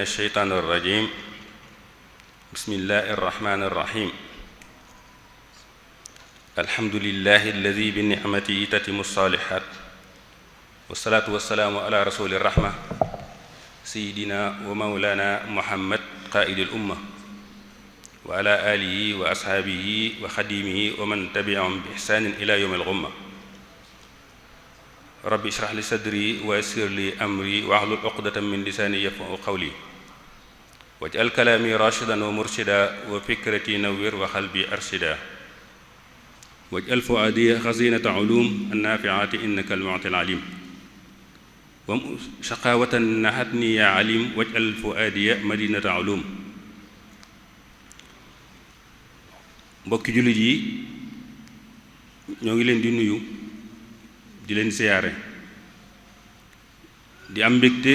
الشيطان الرجيم بسم الله الرحمن الرحيم الحمد لله الذي بنعمته تتم الصالحات والصلاة والسلام على رسول الرحمة سيدنا ومولانا محمد قائد الأمة وعلى آله وأصحابه وخديمه ومن تبعهم بإحسان إلى يوم الغمة رب اشرح لي صدري ويسر لي أمري واحلل عقدة من لساني يفقهوا قولي واجعل كلامي راشدا ومرشدا وفكرتي نوّر وقلبي أرشدا واجعل فؤادي خزينة علوم النافعات إنك المعطي العليم وشقاوة نحتني يا عليم واجعل فؤادي مدينة علوم mbokki jullit yi ñoo ngi leen di nuyu di leen siyaare di am mbégte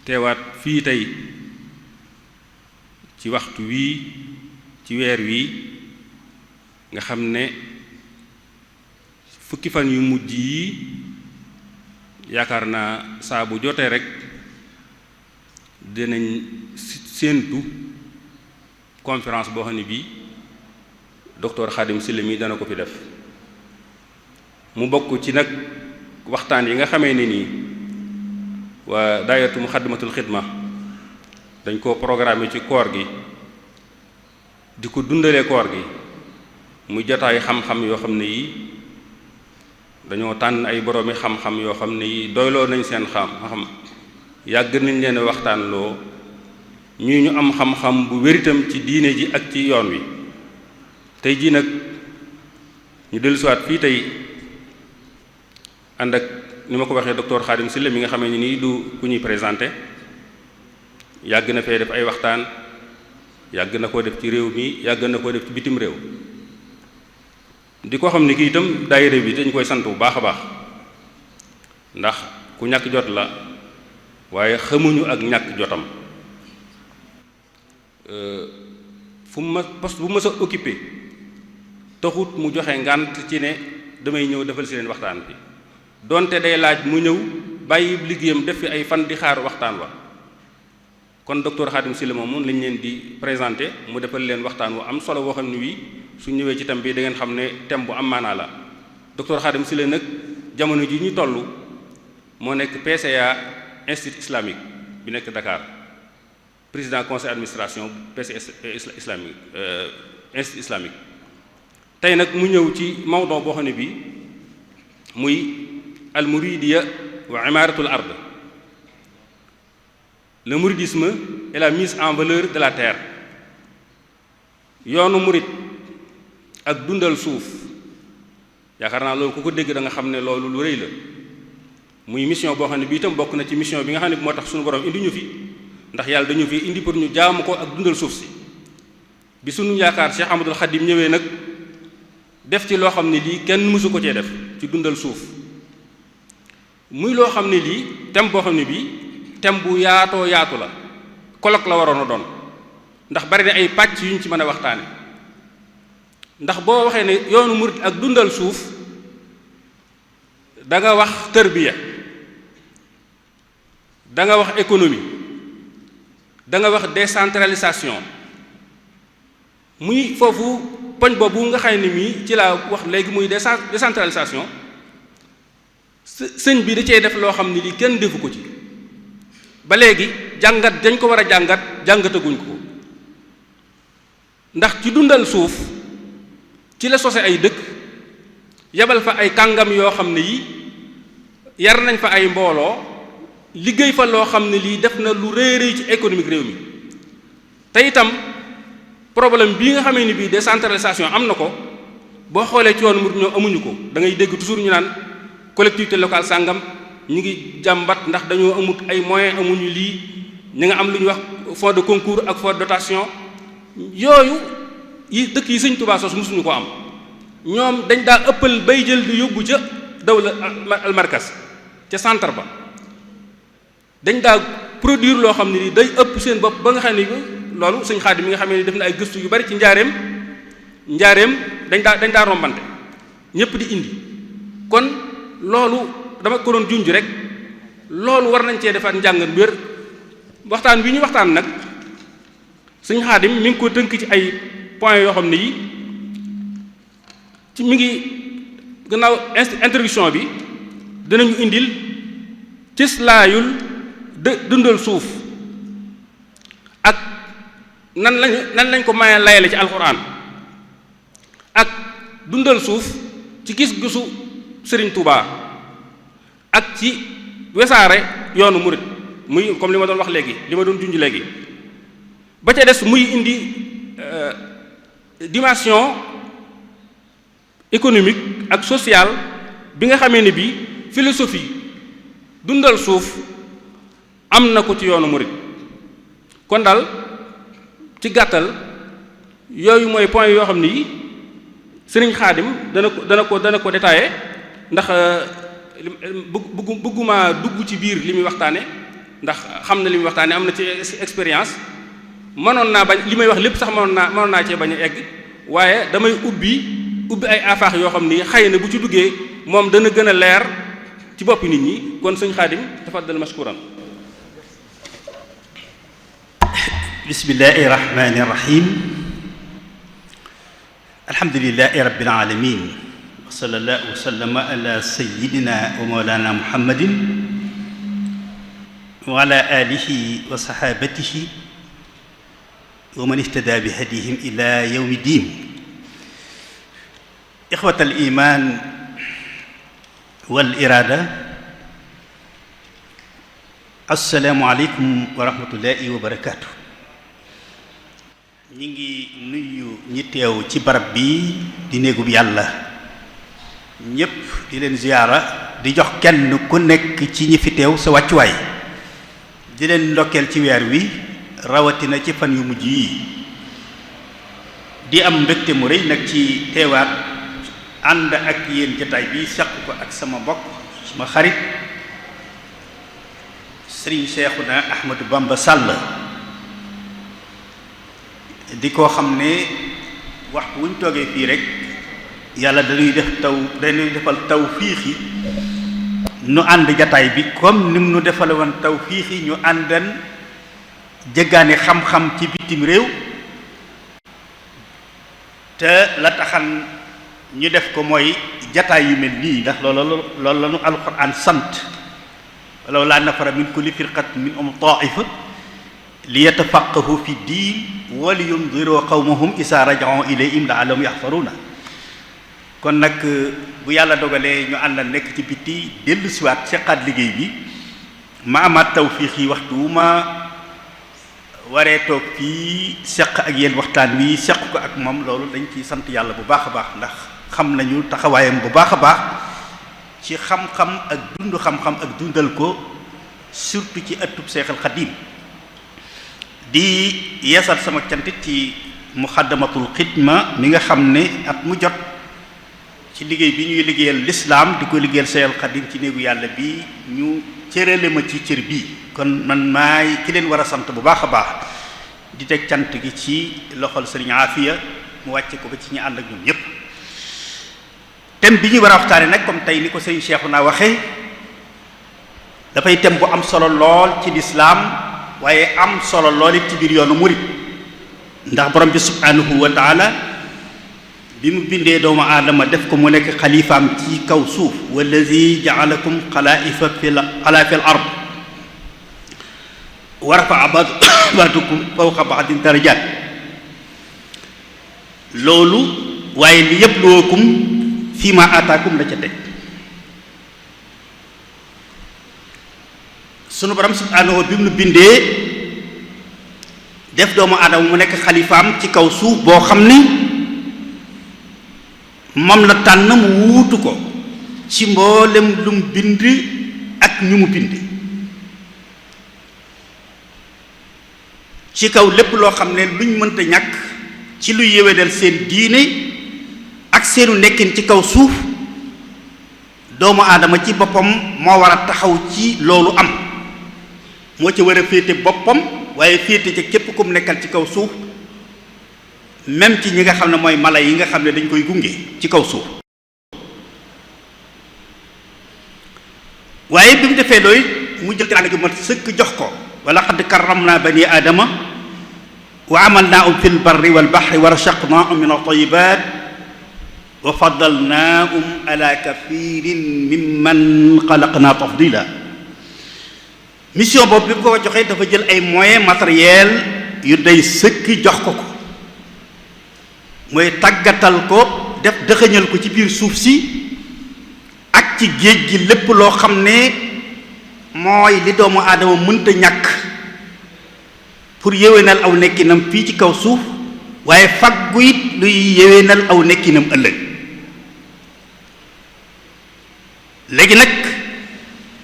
teewaat fii tey ci waxtu wii ci weer wii nga xam ne fukki fan yu mujj yi yaakaar naa saa bu jotee rek dinañ séentu conférence boo xam ne bii docteur Khadim Sylla mi dana ko fi def mu bokk ci nag waxtaan yi nga xamee ne nii waa daayatu Muxaddamatul Xidma dañ ko programme ci koor gi di ko dundalee koor gi muy jotaay xam-xam yoo xam ne yi dañoo tànn ay boroomi xam-xam yoo xam ne yi doyloo nañ seen xam yàgg nañ leen waxtaan loo ñuy ñu am xam-xam bu wéritam ci diine ji ak ci yoon wi tey jii nag ñu dellusiwaat fii tey ànd ak ni ma ko waxee docteur Khadim Sylla mi nga xamee ni nii du ku ñuy présenté yàgg na fee def ay waxtaan yàgg na koo def ci réew mi yàgg na koo def ci bitim réew di ko xam ni kii itam daayira bi dañ koy sant bu baax a baax ndax ku ñàkk jot la waaye xamuñu ak ñàkk jotam fu mu ma poste bu ma sa occupé taxut mu joxe ngànt ci ne damay ñëw defal si leen waxtaan bi donte day laaj mu ñëw bàyyi liggéeyam def fi ay fan di xaar waxtaan wa kon docteur Khadim Sylla moom lañ leen di présenté mu defal leen waxtaan wu am solo boo xam ne wii su ñëwee ci thème bi da ngeen xam ne thème bu am maanaa la docteur Khadim Sylla nag jamono ji ñu toll moo nekk PCA institut islamique bi nekk Dakar président conseil administration PCA islamique institut islamique tey nag mu ñëw ci mawdoo boo xam ne bii muy al muridiya wa imaratul ard le mouridisme et la mise en valeur de la terre yoonu murid ak dundal suuf yaakaar naa loolu ku ko dégg da nga xam ne loolu lu rëy la muy mission boo xam ne bii itam bokk na ci mission bi nga xam ne moo tax suñu borom indi ñu fi ndax yàlla dañu fi indi pour ñu jaamu ko ak dundal suuf si bi suñu yaakaar Cheikh Ahmadul Khadim ñëwee nag def ci loo xam ne lii kenn mësu ko cee def ci dundal suuf muy loo xam ne lii thème boo xam ne bii thème bu yaatoo yaatu la colloque la waroon a doon ndax bari na ay pàcc yu ñu ci mën a waxtaane ndax boo waxee ne yoonu murid ak dundal suuf da nga wax tërbiya da nga wax économie da nga wax décentralisation muy foofu poñ boobu nga xam ne mii ci laa wax léegi muy décentralisation sëñ bi da cee def loo xam ne lii kenn defu ko ci ba léegi jàngat dañ ko war a jàngataguñ ko ndax ci dundal suuf ci la sose ay dëkk yebal fa ay kàngam yoo xam ne yi yar nañ fa ay mbooloo liggéey fa loo xam ne lii def na lu rëy ci économique réew mi te itam problème bii nga xamee ni bii décentralisation am na ko boo xoolee ci yoonu murid ñoo amuñu ko da ngay dégg toujours ñu naan collectivité locale sàngam ñu ngi jàmbat ndax dañoo amut ay moyens amuñu lii ñu nga am lu ñuy wax fonds de concours ak fonds de dotation yooyu yi dëkk yi Sëñ Tuubaa sos mosuñu ko am ñoom dañ daa ëppal bay jël di yóbbu ca dawla almarkas ca centre ba dañ daa produire loo xam ne ni day ëpp seen bopp ba nga xam ne loolu Sëñ Xaadim mi nga xam ne def na ay gëstu yu bari ci njaareem dañ daa rombante ñépp di indi kon loolu dama ko doon junj rek loolu war nañ cee defaat njàngat wér waxtaan wi ñu waxtaan nag sëñ Xaadim mi ngi ko tënk ci ay points yoo xam ne yi ci mi ngi gannaaw introduction bi dinañu indil cëslaayul dundal suuf ak nan lañ ko maye layale ci alxuraan ak dundal suuf ci gis-gisu Sëriñ Tuubaa ak ci wesaare yoonu murit muy comme li ma doon wax léegi li ma doon junj léegi ba ca des muy indi dimension économique ak sociale bi nga xamee ne bii philosophie dundal suuf am na ko ci yoonu murit kon daal ci gàttal yooyu mooy point yoo xam ne yi Sëriñ Xaadim dana ko détaillé ndax bëgguma dugg ci biir li muy waxtaane ndax xam na li muy waxtaane am na ci expérience mënoon naa bañ li may wax lépp sax mënoon naa cee bañ a egg waaye damay ubbi ay afaax yoo xam ni xëy na bu ci duggee moom dana gën a leer ci boppi nit ñi kon sëñ Xaadim tafaddal mashkuran. bismillahi rahmani rahim alhamdulillahi rabbil alamin wa sallallahu wa sallama ala sayyidina wa mawlana muhammadin wa ala alihi wa sahabatihi wa man ihtada bi hadihim ila yawmi din. ixwat al iman wal irada, assalaamu aleykum wa rahmatullahi wa barakaatu. ñi ngi nuyu ñi teew ci barab bi di néegub yàlla ñépp di leen ziyaara, di jox kenn ku nekk ci ñi fi teew sa wàccuwaay, di leen ndokkeel ci weer wi rawatina ci fan yu mujj yi, di am mbégte mu rëy nag ci teewaat ànd ak yéen jotaay bi seq ko ak sama mbokk sama xarit Sëriñ Seexuna Ahmadu Bamba Sàll, di koo xam ne waxtu wuñ toogee fii rek yàlla dañuy defal tawfiixi nu ànd jataay bi comme ni mu nu defale woon tawfiixi ñu àndan jëggaani xam-xam ci bitim réew, te la taxan ñu def ko mooy jataay yu mel nii, ndax loolu la nu alquran sant, walaw laa nafara min kulli firqatin minhum taifa li yatafaqahu fi diin wa li yundiru qawmahum isa raja'u ilayhim la'allahum yaxfaruuna. kon nag bu yàlla dogalee ñu àndal nekk ci biti dellu siwaat seqaat liggéey bi, ma amaat tawfiix yi waxtu wu ma waree toog fii seq ak yéen waxtaan wi seq ko ak moom, loolu dañ ciy sant yàlla bu baax a baax, ndax xam nañu taxawaayam bu baax a baax ci xam-xam ak dund xam-xam ak dundal ko, surtout ci ëttub Seexal Xadiim. di yeesal sama cantit ci muxaddamatul xidma mi nga xam ne at mu jot ci liggéey bi ñuy liggéeyal lislaam di ko liggéeyal Seexal Xadiim ci néegu yàlla bi ñu cërale ma ci cër bii, kon man maay ki leen war a sant bu baax a baax, di teg cant gi ci loxol Sëriñ Aafiya mu wàcce ko ba ci ñu ànd ak ñoom ñépp. thème bi ñuy war a waxtaane nag comme tey ni ko Sëriñ Seexuna waxee, dafay thème bu am solo lool ci lislaam waaye am solo lool it ci biir yoonu murit, ndax borom bi subhanahu wa taala bi mu bindee doomu aadama def ko mu nekk xalifaam ci kaw suuf, wallazi jaalakum xalaa'ifa fil ard wa rafa'a ba'dakum fawqa ba'din darajaat. loolu waaye li yabluwakum fii ma ataakum la ca teg. sunu borom subhanahu bi mu bindee def doomu aadama mu nekk xalifaam ci kaw suuf boo xam ni moom la tànn mu wuutu ko ci mboolem lu mu bind ak ñu mu bind, ci kaw lépp loo xam ne luñ mënta ñàkk ci luy yéwénal seen diine ak seenu nekkin ci kaw suuf, doomu aadama ci boppam moo war a taxaw ci loolu am, moo ci war a féete boppam waaye féete ca képp ku mu nekkal ci kaw suuf, même ci ñi nga xam ne mooy mala yi nga xam ne dañ koy gunge ci kaw suuf. waaye bi mu defee loolu mu jël teraanga ju mat sëkk jox ko wa laqad karramna bani aadama wa amalnaahum fi lbarri walbahri wa rashaqnaahum min at-tayyibat wa faddalnaahum ala kathirin mimman xalaqna tafdila. mission boobu bi ko joxee dafa jël ay moyens matériels yu day sëkk jox ko mooy tàggatal ko def dëxëñal ko ci biir suuf si ak ci géej gi lépp loo xam ne mooy li doomu aadama mënta ñàkk pour yéwénal aw nekkinam fii ci kaw suuf waaye faggu it luy yéwénal aw nekkinam ëllëg. léegi nag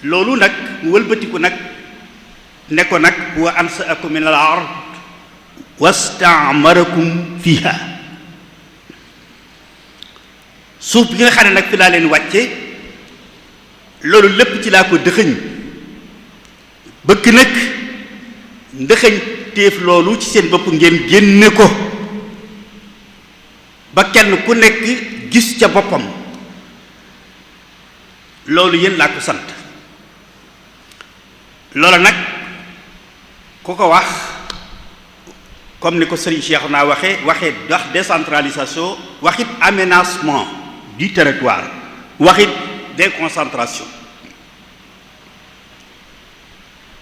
loolu nag mu wëlbatiku nag ne ko nag wa ansaakum min al ard wastaamarakum fiha. suuf bi nga xam ne nag fi laa leen wàcce loolu lépp ci laa ko dëxëñ bëgg nag ndëxëñ téef loolu ci seen bopp ngeen génne ko ba kenn ku nekk gis ca boppam. loolu yéen laa ko sant. loolu nag ku ko wax comme ni ko Serigne Cheikh naa waxee wax décentralisation waxit aménagement du territoire waxit déconcentration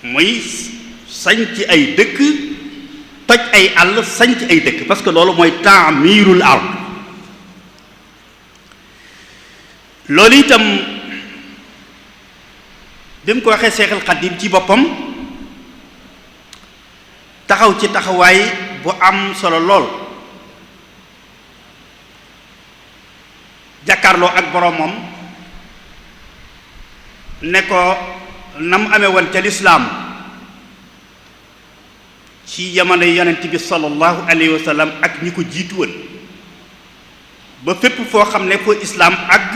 muy sañc ay dëkk toj ay àll sañc ay dëkk parce que loolu mooy ta'mirul ard. loolu itam bi mu ko waxee Seexul Xadiim ci boppam taxaw ci taxawaay bu am solo lool jàkkaarloo ak boroomam ne ko na mu amee woon ca lislaam ci jamono yonent bi sallallahu alayhi wa sallam ak ñi ko jiitu woon ba fépp foo xam ne foo islaam àgg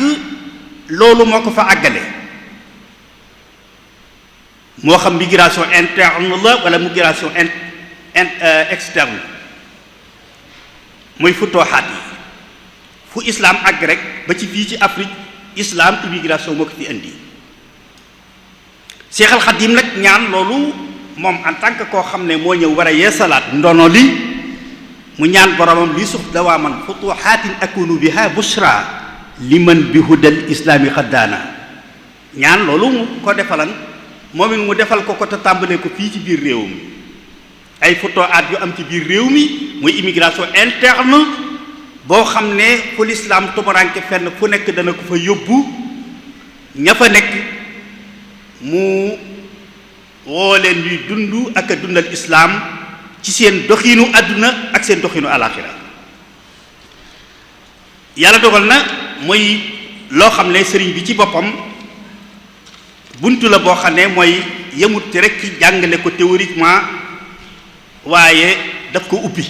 loolu moo ko fa àggale moo xam migration interne la wala migration externe mooy futuhaat yi fu islaam àgg rek ba ci fii ci Afrique islaam immigration moo ko fi indi. Seexal Xadiim nag ñaan loolu moom en tant que koo xam ne moo ñëw war a yeesalaat ndono li mu ñaan boromam li suuf dawaaman futuhaatin akunu biha bushra liman bi hudal islaami xaddaana ñaan loolu mu ko defalan moom it mu defal ko te tàmbalee ko fii ci biir réew mi ay futuhaat yu am ci biir réew mi muy immigration interne boo xam ne fu lislaam tumuraanke fenn fu nekk dana ko fa yóbbu ña fa nekk mu woo leen ñuy dund ak a dundal islaam ci seen doxiinu àdduna ak seen doxiinu alaaxira. yàlla dogal na mooy loo xam ne sëriñ bi ci boppam buntu la boo xam ne mooy yemut ci rek ci jàngale ko théoriquement waaye daf ko ubbi.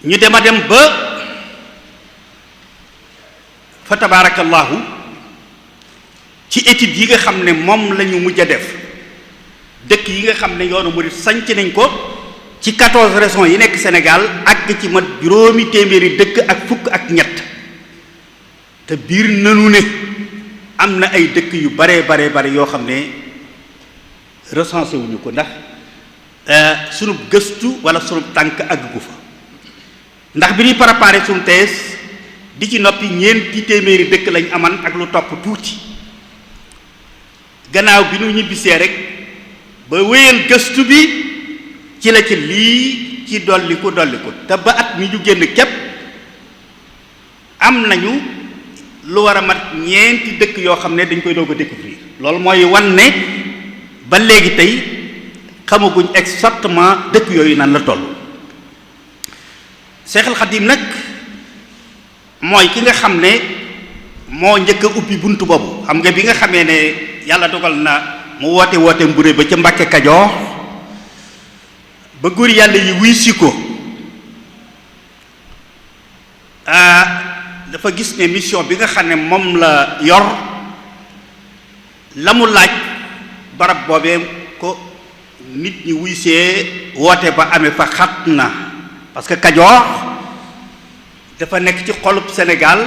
ñu dem a dem ba fa tabarakallahu ci études yi nga xam ne moom la ñu mujj a def dëkk yi nga xam ne yoonu murid sanc nañ ko ci 14 régions yi nekk Sénégal àgg ci mat juróomi téeméeri dëkk ak fukk ak ñett te biir nanu ne am na ay dëkk yu bare yoo xam ne recensé wuñu ko ndax sunu gëstu wala sunu tànk àggu fa. ndax bi ñuy préparé suñu thèse di ci noppi ñeenti téeméeri dëkk lañ aman ak lu topp tuuti gannaaw bi ñu ñibbisee rek ba wéyal gëstu bi ci la ci lii ci dolliku te ba at mi ñu génn képp am nañu lu war a mat ñeenti dëkk yoo xam ne dañ koy doog a découvrir loolu mooy wan ne ba léegi tey xamaguñ exactement dëkk yooyu nan la toll. Seexal Xadiim nag mooy ki nga xam ne moo njëkk a ubbi buntu boobu xam nga bi nga xamee ne yàlla dogal na mu woote mbure ba ca Mbàkke Kajoor ba góor yàlla yi wuy si ko dafa gis ne mission bi nga xam ne moom la yor la mu laaj barab boobee ko nit ñi wuy see woote ba amee fa xat na parce que Kajoor dafa nekk ci xolub Sénégal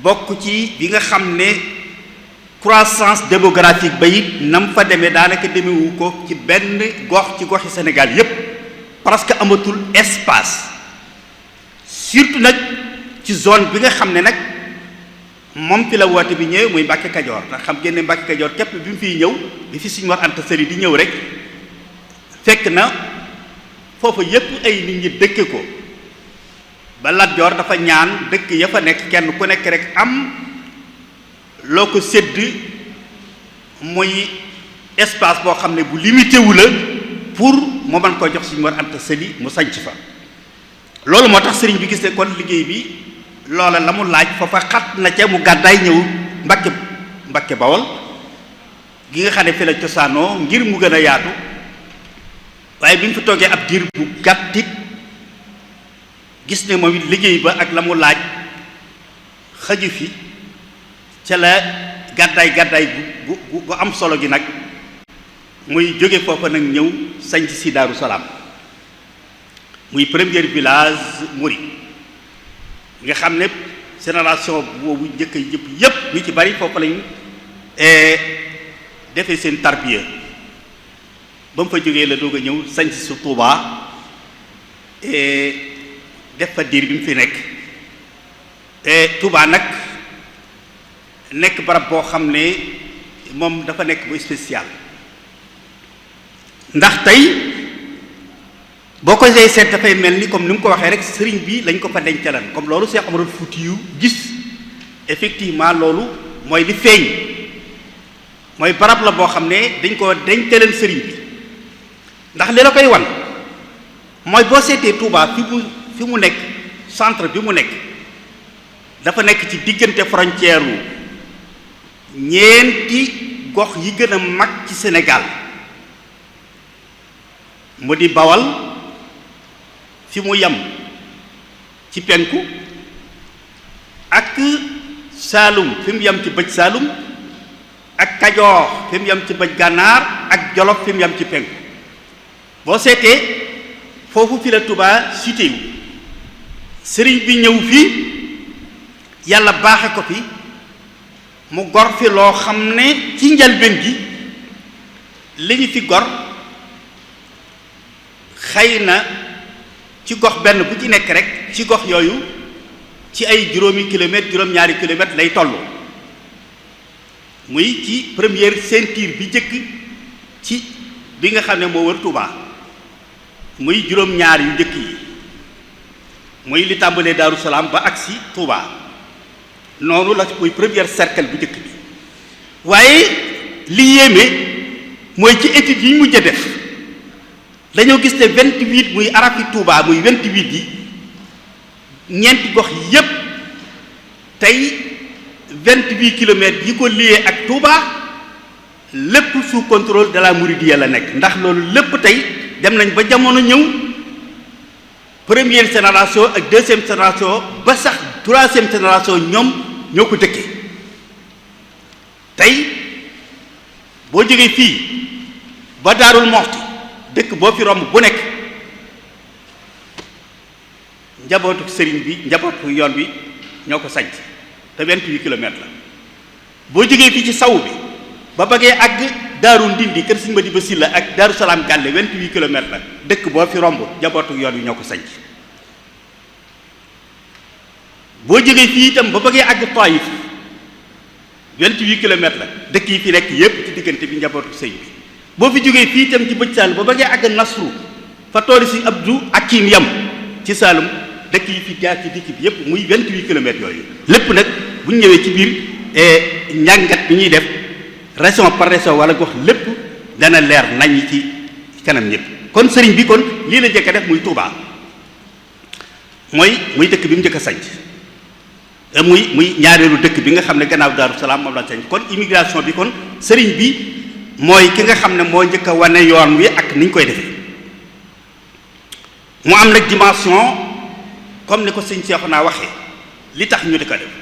bokk ci bi nga xam ne croissance démographique ba it nam fa demee daanaka demewu ko ci benn gox ci goxi Sénégal yépp parce que amatul espace surtout nag ci zone bi nga xam ne nag moom fi la woote bi ñëwee muy Mbàkke Kajoor ndax xam ngeen ne Mbàkke Kajoor képp bi mu fiy ñëw bi fi Sëriñ Mor Anta Sali di ñëw rek fekk na foofu yépp ay nit ñi dëkke ko ba Lat Joor dafa ñaan dëkk ya fa nekk kenn ku nekk rek am loo ko sédd muy espace boo xam ne bu limité wu la pour mu mën koo jox Sëriñ Mor Anta Sali mu sanc fa loolu moo tax sëriñ bi gis ne kon liggéey bi loola la mu laaj foofa xat na ca mu gàddaay ñëw Mbàkke Bawol gi nga xam ne fi la cosaanoo ngir mu gën a yaatu waaye bi ñu fi toogee ab diir bu gàttit gis ne moom it liggéey ba ak la mu laaj xaju fi ca la gàddaay bu am solo gi nag muy jóge foofa nag ñëw sanc si Daaru Salaam muy premier village mouride nga xam ne génération boobu njëkk yëpp ñu ci bari foofu lañ defee seen tarbiya ba mu fa jógee la doog a ñëw sanc su Tuubaa def fa diir bi mu fi nekk Tuubaa nag nekk barab boo xam ne moom dafa nekk bu spécial ndax tey boo ko see seet dafay mel ni comme ni mu ko waxee rek sëriñ bi lañ ko fa dencalan comme loolu Cheikh Omarul Fuutiyu gis effectivement loolu mooy li feeñ mooy barab la boo xam ne dañ ko dencalan sëriñ bi ndax li la koy wan mooy boo seetee Touba fi mu nekk centre bi mu nekk dafa nekk ci diggante frontière wu ñeenti gox yi gën a mag ci Sénégal mu di Bawal fi mu yem ci penku ak Saalum fi mu yem ci bëj Saalum ak Kajoor fi mu yem ci bëj Gànnaar ak Jolof fi mu yem ci penku boo seetee foofu fi la Touba cité wu sëriñ bi ñëw fii yàlla baaxe ko fi mu gor fi loo xam ne ci njalbeen gi li ñu fi gor xëy na ci gox benn bu ci nekk rek ci gox yooyu ci ay juróomi kilomètres juróom-ñaari kilomètres lay toll muy ci première ceinture bi jëkk ci bi nga xam ne moo wër Touba muy juróom-ñaar yu njëkk yi muy li tàmbalee Daaru Salaam ba agsi Touba noonu la muy première cercle bu njëkk bi waaye li yéeme mooy ci études yi mujj a def dañoo gis ne 28 muy arafi Touba muy 28 yi ñeenti gox yépp tey 28 kilomètres yi ko lié ak Touba lépp sous contrôle de la Mouridiyya la nekk ndax loolu lépp tey dem nañ ba jamono ñëw première génération ak deuxième génération ba sax troisième génération ñoom ñoo ko dëkkee tey boo jógee fii ba Daarul Moxti dëkk boo fi romb bu nekk njabootu sëriñ bi njabootu yoon bi ñoo ko sanc te 28 kilomètres la boo jógee fii ci saw bi ba bëggee àgg Daaru Ndindi kër Sëriñ Madiba Sylla ak Daaru Salaam Gàlle 28 kilomètres la dëkk boo fi romb njabootu yoon bi ñoo ko sanc boo jógee fii itam ba bëggee àgg Taïf 28 kilomètres la dëkk yi fi nekk yépp ci diggante bi njabootu sëñ bi boo fi jógee fii itam ci bëj Saalum ba bëggee àgg Nasru fa tooli si Abdou Akim yam ci Saalum dëkk yi fi jaar ci dikk bi yépp muy 28 kilomètres yooyu lépp nag bu ñu ñëwee ci biir njàngat bi ñuy def région par région wala gox lépp dana leer nañ ci kanam ñëpp kon sëriñ bi kon lii la njëkk a def muy Touba muy dëkk bi mu njëkk a sanc muy ñaareelu dëkk bi nga xam ne gannaaw Daaru Salaam moom la sanc kon immigration bi kon sëriñ bi mooy ki nga xam ne moo njëkk a wane yoon wi ak ni ñu koy defee mu am nag dimension comme ni ko sëñ Seexuna waxee li tax ñu di ko def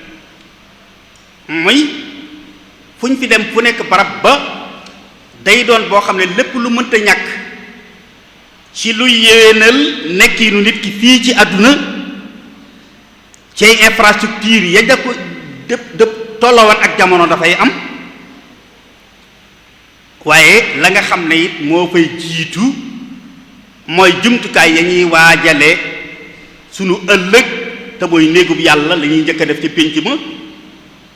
muy fu ñu fi dem fu nekk barab ba day doon boo xam ne lépp lu mënta ñàkk ci luy yéwénal nekkiinu nit ki fii ci àdduna ci infrastructure ya da ko dëpp tolloowan ak jamono dafay am waaye la nga xam ne it moo fay jiitu mooy jumtukaay ya ñuy waajale sunu ëllëg te mooy néegub yàlla la ñuy njëkk a def ci pénc ma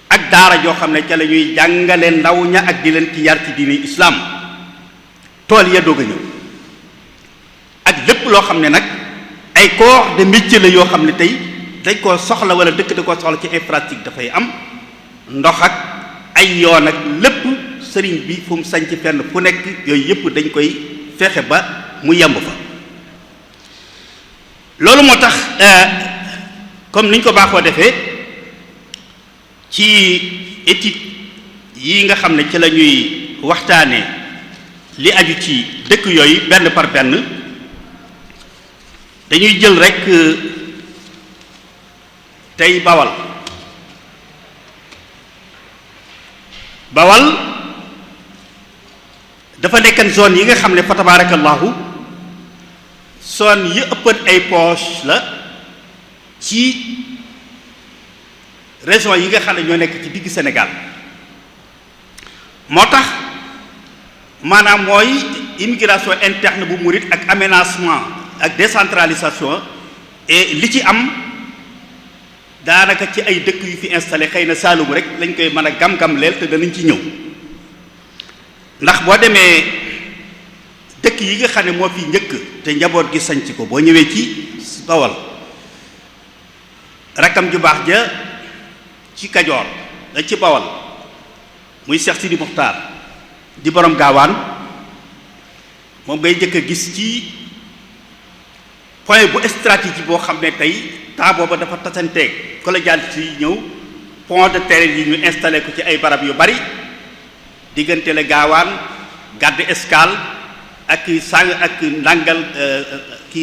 ak daara joo xam ne ca la ñuy jàngale ndaw ña ak di leen ci yar ci diine islaam tool ya doog a ñëw ak lépp loo xam ne nag ay corps de métier la yoo xam ne tey dañ koo soxla wala dëkk da koo soxla ci infrastructure dafay am ndox ak ay yoon ak lépp sëriñ bi fu mu sañc fenn fu nekk yooyu yëpp dañ koy fexe ba mu yemb fa loolu moo tax comme niñ ko baaxoo defee ci étude yi nga xam ne ci la ñuy waxtaanee li aju ci dëkk yooyu benn par benn dañuy jël rekk tey Bawal dafa nekkan zone yi nga xam ne fa tabarakallahu zone yi ëppat ay poche la ci région yi nga xam ne ñoo nekk ci digg Sénégal moo tax maanaam mooy immigration interne bu murit ak aménagement ak décentralisation et li ci am daanaka ci ay dëkk yu fi installé xëy na Saalum rek lañ koy mën a gam-gam leel te danañ ci ñëw ndax boo demee dëkk yi nga xam ne moo fi njëkk te njaboot gi sanc ko boo ñëwee ci Bawol rakkam ju baax ja ci Kajoor da ci Bawol muy Cheikh Sidi Muxtaar di borom gaawaan moom ngay njëkk a gis ci point bu stratégie boo xam ne tey temps booba dafa tasanteeg colonialiste yi ñëw pont de terre yi ñu installé ko ci ay barab yu bari diggante la gaawaan Garde Escale ak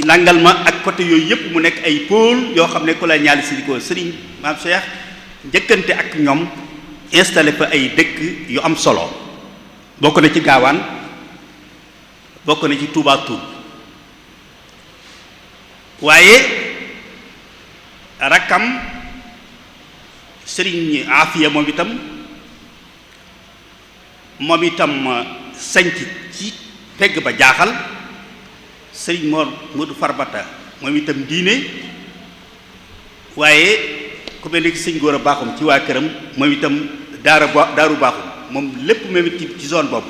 nangal ma ak côté yooyu yëpp mu nekk ay pôle yoo xam ne colonialiste yi ko Sëriñ Maam Cheikh njëkkante ak ñoom installé fa ay dëkk yu am solo bokk na ci gaawaan bokk na ci Touba Toul waaye rakkam Sëriñ Afiya moom itam sanc ci pegg ba jaaxal Sëriñ Modou Farbata moom itam diine waaye ku mel ni sëñ Góor a Baaxum ci waa këram moom itam daaru Baaxum moom lépp même ci zone boobu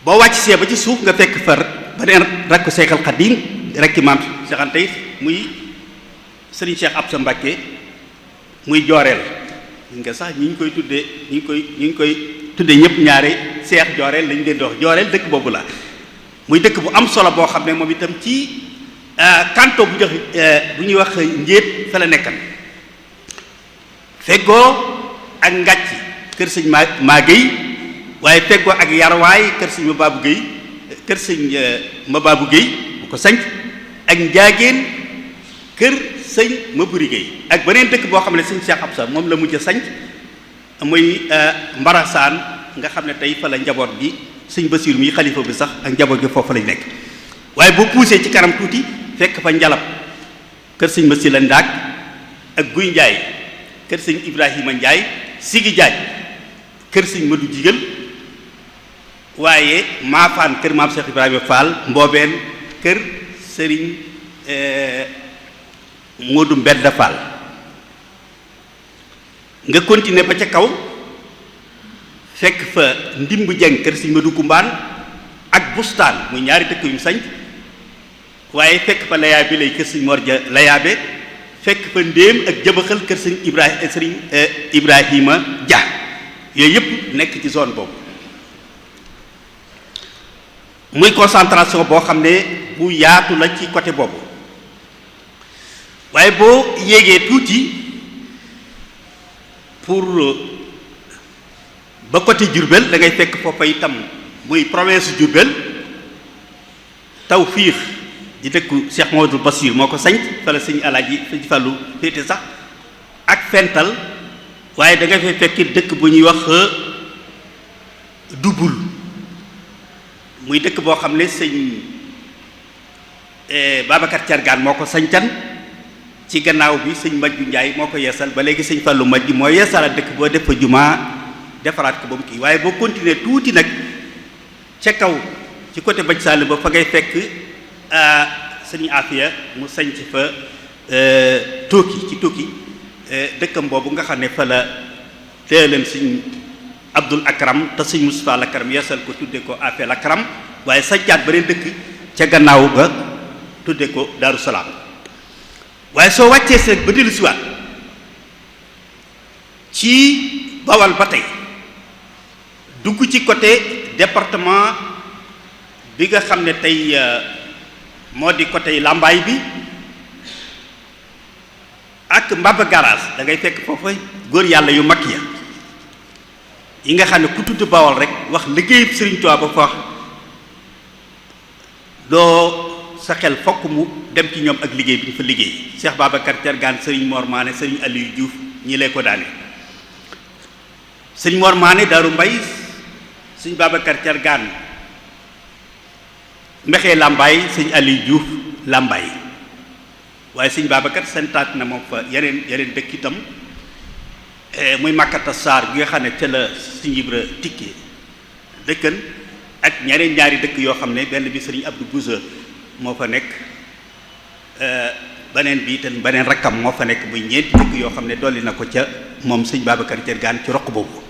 boo wàcc see ba ci suuf nga fekk far beneen rakku Seexal Xadiim rekki maam Cheikh Anta muy Sëriñ Cheikh Absa Mbacké muy jooreel nga sax ñi ngi koy tuddee ñëpp ñaare Cheikh jooreel lañu leen di wax jooreel dëkk boobu la muy dëkk bu am solo boo xam ne moom itam ci kanto bu ñuy wax njéet fa la nekkan feggoo ak ngàcc kër sëñ maa Guèye waaye feggoo ak yarwaay kër sëñ ma baabu Guèye bu ko sanc ak njaageen kër sëñ ma buri Guèye ak beneen dëkk boo xam ne sëñ Cheikh Absa moom la mujj a sanc muy Mbarasaan nga xam ne tey fa la njaboot gi sëñ Basiir mi xalifa bi sax ak njaboot gi foofu lañ nekk waaye boo poussé ci kanam tuuti fekk fa njalab kër sëñ Masi la Ndaak ak Guy Njaay kër sëñ Ibrahima Njaay Sigi Jaaj kër sëñ Madu Jigal waaye Maafaan kër maam Cheikh Ibrahima Fall Mboobeen kër sëriñ Moodu Mbedda Fall nga continuer ba ca kaw fekk fa ndimb jeng kër sëñ Madu Kumbaan ak bustaan muy ñaari dëkk yu mu sañ waaye fekk fa layaabe lay kër sëñ Morja layaabe fekk fa ndéem ak jëbaxal kër sëñ Ibrahima Dia yooyu yëpp nekk ci zone boobu muy concentration boo xam ne bu yaatu la ci côté boobu waaye boo yéegee tuuti pour ba côté Diourbel da ngay fekk foofa itam muy province Diourbel Tawfiix di dëkku Cheikh Mamadou Bassir moo ko sañ fala sëñ Alaaji sëñ Fàllu féete sax ak Fental waaye da nga fay fekk dëkk bu ñuy wax Dubul muy dëkk boo xam ne sëñ Babacar Cargaan moo ko sañcan ci gannaaw bi sëñ Majju Njaay moo ko yeesal ba léegi sëñ Fàllu Majju moo yeesalaat dëkk boo def fa jumaa defaraat ko ba mu kii waaye boo continuer tuuti nag ca kaw ci côté Baj Sall ba fa ngay fekk sëriñ Afia mu sañc fa Tooki dëkkam boobu nga xam ne fa la teeleen sëriñ Abdul Akram te sëriñ Moustapha Lakram yeesal ko tudde ko Afia Lakram waaye sañcaat beneen dëkk ca gannaaw ga tudde ko Daaru Salaam. waaye soo wàccee seet ba dellu siwaat ci Bawal ba tey dugg ci côté département bi nga xam ne tey moo di côté Lambaay bi ak Mbaba Garage da ngay fekk foofu góor yàlla yu mag ya yi nga xam ne ku tudd Bawal rek wax liggéeyub Sëriñ Tuubaa ba fa wax doo sa xel fokk mu dem ci ñoom ak liggéey bi ñu fa liggéey Cheikh Babacar Thiergane Sëriñ Mor Mané Sëriñ Aliou Diouf ñi lay ko daane Sëriñ Mor Mané Daaru Mbay Sëriñ Babacar Thiergane Mbexee Lambaay Sëriñ Aliou Diouf Lambaay waaye Sëriñ Babacar sentaat na moom fa yeneen dëkk itam muy Makata Sarr bi nga xam ne ca la Sëriñ Ibra Tikke dëkkan ak ñaari dëkk yoo xam ne benn bi Sëriñ Abdou Bouza moo fa nekk beneen bi itam beneen rakkam moo fa nekk muy ñeenti dëkk yoo xam ne dolli na ko ca moom Sëriñ Babacar Thiergane ci roq boobu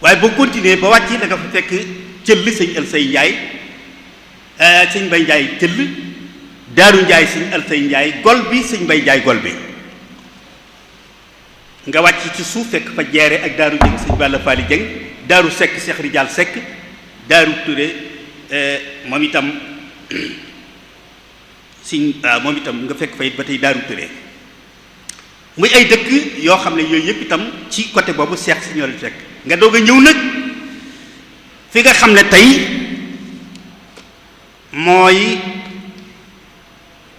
waaye boo continuer ba wàcc da nga fa fekk cëll Sëriñ Elsey Njaay Sëriñ Mbay Njaay cëll Daaru Njaay Sëriñ Elsey Njaay gol bi Sëriñ Mbay Njaay gol bi nga wàcc ci suuf fekk fa jeere ak Daaru Jëng Sëriñ Balla Faali Jëng Daaru Sekk Cheikh Rijal Sekk Daaru Touré moom itam moom itam nga fekk fa it ba tey Daaru Touré muy ay dëkk yoo xam ne yooyu yëpp itam ci côté boobu seex si ñoo la fekk nga doog a ñëw nag fi nga xam ne tey mooy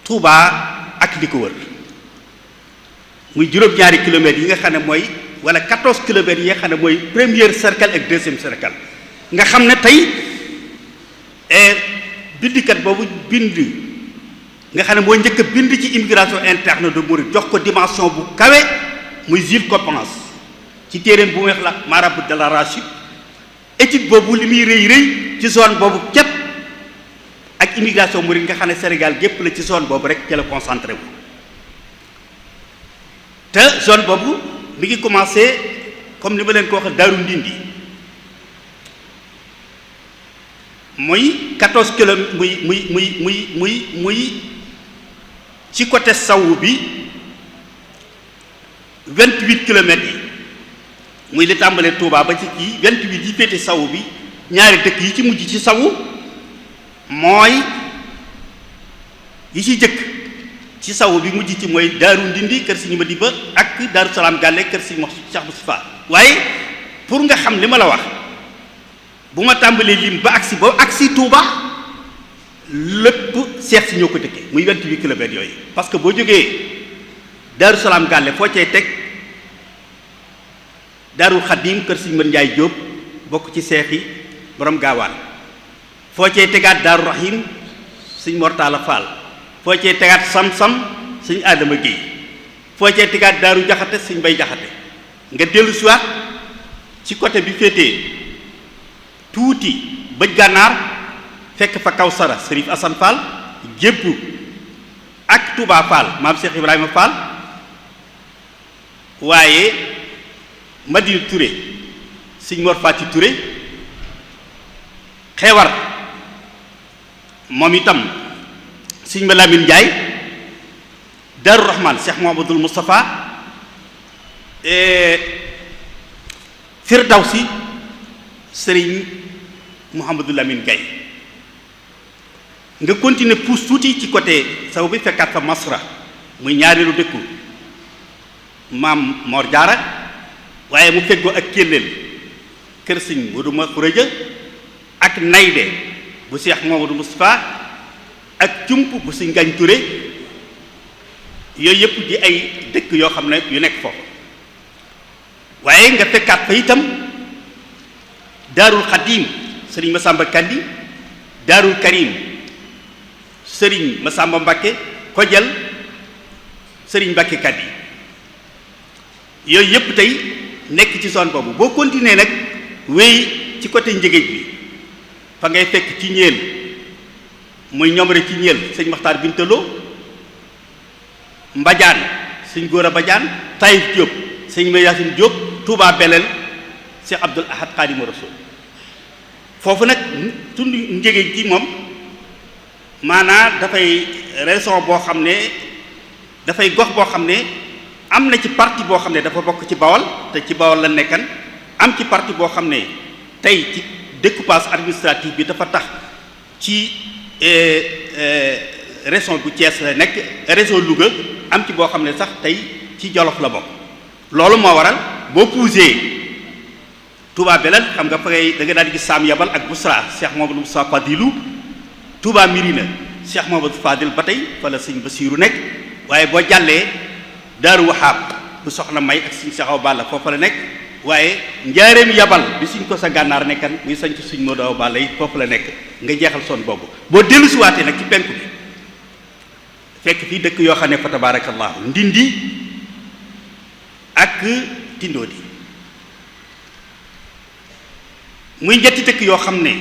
Touba ak li ko wër muy juróom-ñaari kilomètres yi nga xam ne mooy wala 14 kilomètres yi nga xam ne mooy premier cercle ak deuxième cercle nga xam ne tey bindikat boobu bind nga xam ne mooy njëkk a bind ci immigration interne de Mouride jox ko dimension bu kawe muy Jules Coppens ci téeréem bu weex la Marabout de l'Arachide étude boobu li muy rëy ci zone boobu képp ak immigration Mouride nga xam ne Sénégal gépp la ci zone boobu rek ca la concentré wu te zone boobu mi ngi commencé comme ni ma leen ko waxee Daaru Ndindi muy 14 kilomètres muy ci côté sawu bi 28 kilomètres yi muy li tàmbalee Touba ba ci kii 28 yi féete sawu bi ñaari dëkk yi ci mujj ci sawu mooy yi ci jëkk ci sawu bi mujj ci mooy Daaru Ndindi kër Sëriñ Madiba ak Daaru Salaam Gàlle kër Sëriñ Cheikh Moustapha waaye pour nga xam li ma la wax bu ma tàmbalee lim ba agsi Touba lépp seex si ñoo ko dëkkee muy 28 kilomètres yooyu parce que boo jógee Daaru Salaam Gàlle foo cay teg Daaru Xadim kër Sëriñ Mën Njaay Jóob bokk ci seex yi borom gaawaan foo cay tegaat Daaru Rahim Sëriñ Mortala Fall foo cay tegaat Sam-Sam Sëriñ Adama Guèye foo cay tegaat Daaru Jaxate Sëriñ Bay Jaxate nga dellu siwaat ci côté bi féetee tuuti bëj gànnaar fekk fa Kawsara Sërif Asan Fall jébbu ak Touba Fall maam Cheikh Ibrahima Fall waaye Madina Touré Sëñ Mor Fati Touré xewar moom itam Sëñ Malamine Ndiaye Darou Rahman Cheikh Mouhamadoul Moustapha Firdawsi Sëriñ Mouhamadou Lamine Gaye nga continuer pousse tuuti ci côté saw bi fekkaat fa Masra muy ñaareelu dëkku maam Mor Jaara waaye mu feggoo ak Kélleel kër Sëñ Modou Ma Xuréja ak Nayde bu Cheikh Mouhamadou Moustapha ak Cump bu Sëñ Ngañ Touré yooyu yëpp di ay dëkk yoo xam ne yu nekk foofu waaye nga fekkaat fa itam Daarul Xadim Sëriñ Masamba Kandi Daarul Karim Sëriñ Masamba Mbakke Kojal Sëriñ Mbakke Kandi yooyu yëpp tey nekk ci zone boobu boo continuer nag wéy ci côté Njëgéej bi fa ngay fekk ci ñeel muy ñomre ci ñeel sëñ Maxtaar Bintaloo, Mbadiane sëñ Góora Badiane, Taïf Diop sëñ Ma Yaasin Diop, Touba Belel Cheikh Abdoul Ahad Khadimu Rasul. foofu nag tund njege ji moom maanaa dafay raison boo xam ne dafay gox boo xam ne am na ci parti boo xam ne dafa bokk ci Bawol te ci Bawol la nekkan, am ci parti boo xam ne tey ci découpage administratif bi dafa tax ci région bu Thiès la nekk, région Louga am ci boo xam ne sax tey ci Jolof la bokk. loolu moo waral boo puusee Touba Belel xam nga fa ngay da nga daal di gis Sam Yabal ak Bousra Cheikh Mamadou Moussa Fadilou, Touba Mirina Cheikh Mamadou Fadil ba tey fa la sëñ Basiiru nekk, waaye boo jàllee Daaru Wahab bu soxna May ak sëñ Cheikh Awa Balla foofa la nekk, waaye Njaareem Yabal bi suñ ko sa gànnaar nekkan muy sañc suñ Modou Awa Balla yi foofu la nekk. nga jeexal son boobu boo dellu si waatee nag ci penku bi fekk fii dëkk yoo xam ne fa tabarakallahu Ndindi ak Tindoodi muy ñetti dëkk yoo xam ne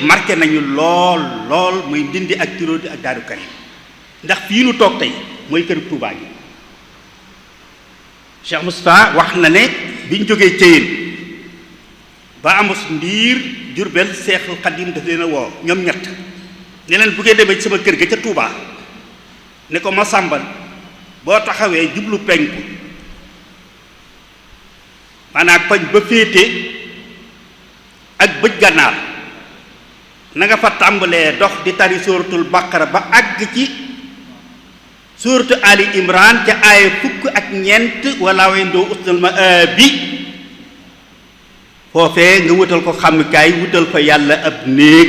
marqué nañu lool muy Ndindi ak Tindoodi ak Daaru Karim, ndax fii nu toog tey mooy kër Touba gi. Cheikh Moustapha wax na ne biñ jógee Ceyeen ba Amos Ndiir Jurbel Seexul Xadim daf leen a woo ñoom ñett ne leen bu ngeen demee ci sama kër ga ca Touba ne ko ma sàmbal boo taxawee jublu penku maanaam pañ ba féete ak bëj gànnaar na nga fa tàmbalee dox di tari sóoratul Baqara ba àgg ci sóoratu Ali Imran ca aaya fukk ak ñeent wala wendoo usnal ma bi foofee nga wutal ko xamukaay wutal fa yàlla ab néeg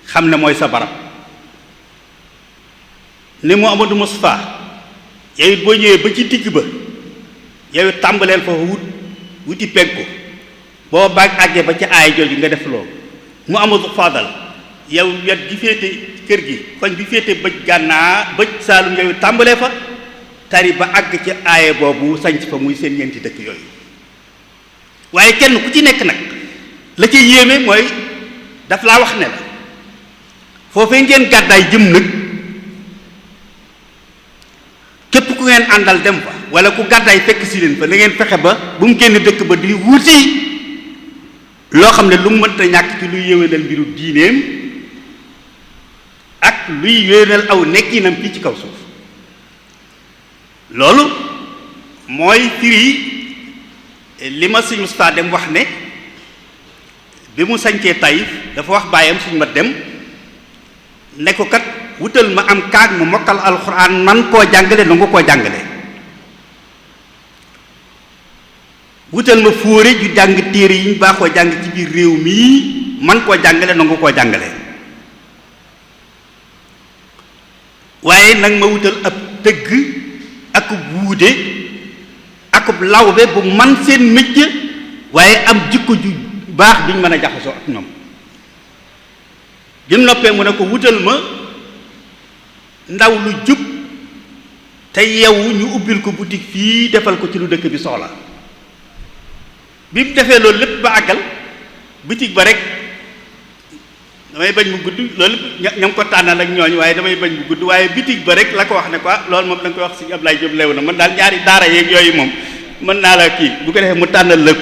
xam ne mooy sa barab ni mu Amadou Moustapha yow it boo ñëwee ba ci digg ba yow it tàmbaleel fa wuti penku boo baag àggee ba ca aaya jooju nga def loolu mu Amadou Fadal yow wet gi féete kër gi koñ bi féete bëj gànnaar bëj saalum yow tàmbalee fa tari ba àgg ci aaya boobu sanc fa muy seen ñeenti dëkk yooyu. waaye kenn ku ci nekk nag la ca yéeme mooy daf laa wax ne la foofee ngeen gàddaay jëm nag képp ku ngeen àndal dem fa wala ku gàddaay fekk si leen fa na ngeen fexe ba bu mu génn dëkk ba di wuti loo xam ne lu mu mënta ñàkk ci luy yéwénal mbiru diineem ak luy yéwénal aw nekkinam fii ci kaw suuf. loolu mooy firi li ma sëñ Moustapha dem wax ne bi mu sañcee Taïf dafa wax baayam suñ ma dem ne ko kat wutal ma am kaag mu mokkal alxuraan man koo jàngale nangu koo jàngale, wutal ma fóore ju jàng téere yi ñu baaxoo jàng ci biir réew mii man koo jàngale nangu koo jàngale, waaye nag ma wutal ab tëgg ak wuude akub lawbe bu man seen métier waaye am jikko ju baax duñ mën a jaxasoo ak ñoom. jëm noppee mu ne ko wutal ma ndaw lu jub te yewu ñu ubbil ko boutique fii defal ko ci lu dëkk bi soxla. bi mu defee loolu lépp ba àggal boutique ba rek damay bañ mu gudd loolu ñam ko tànnal ak ñooñ waaye damay bañ mu gudd waaye boutique ba rek la ko wax ne quoi loolu moom da nga koy wax si Ablaye Diop lew na man daal ñaari daara yeeg yooyu moom mën naa la kii bu ko defee mu tànnal la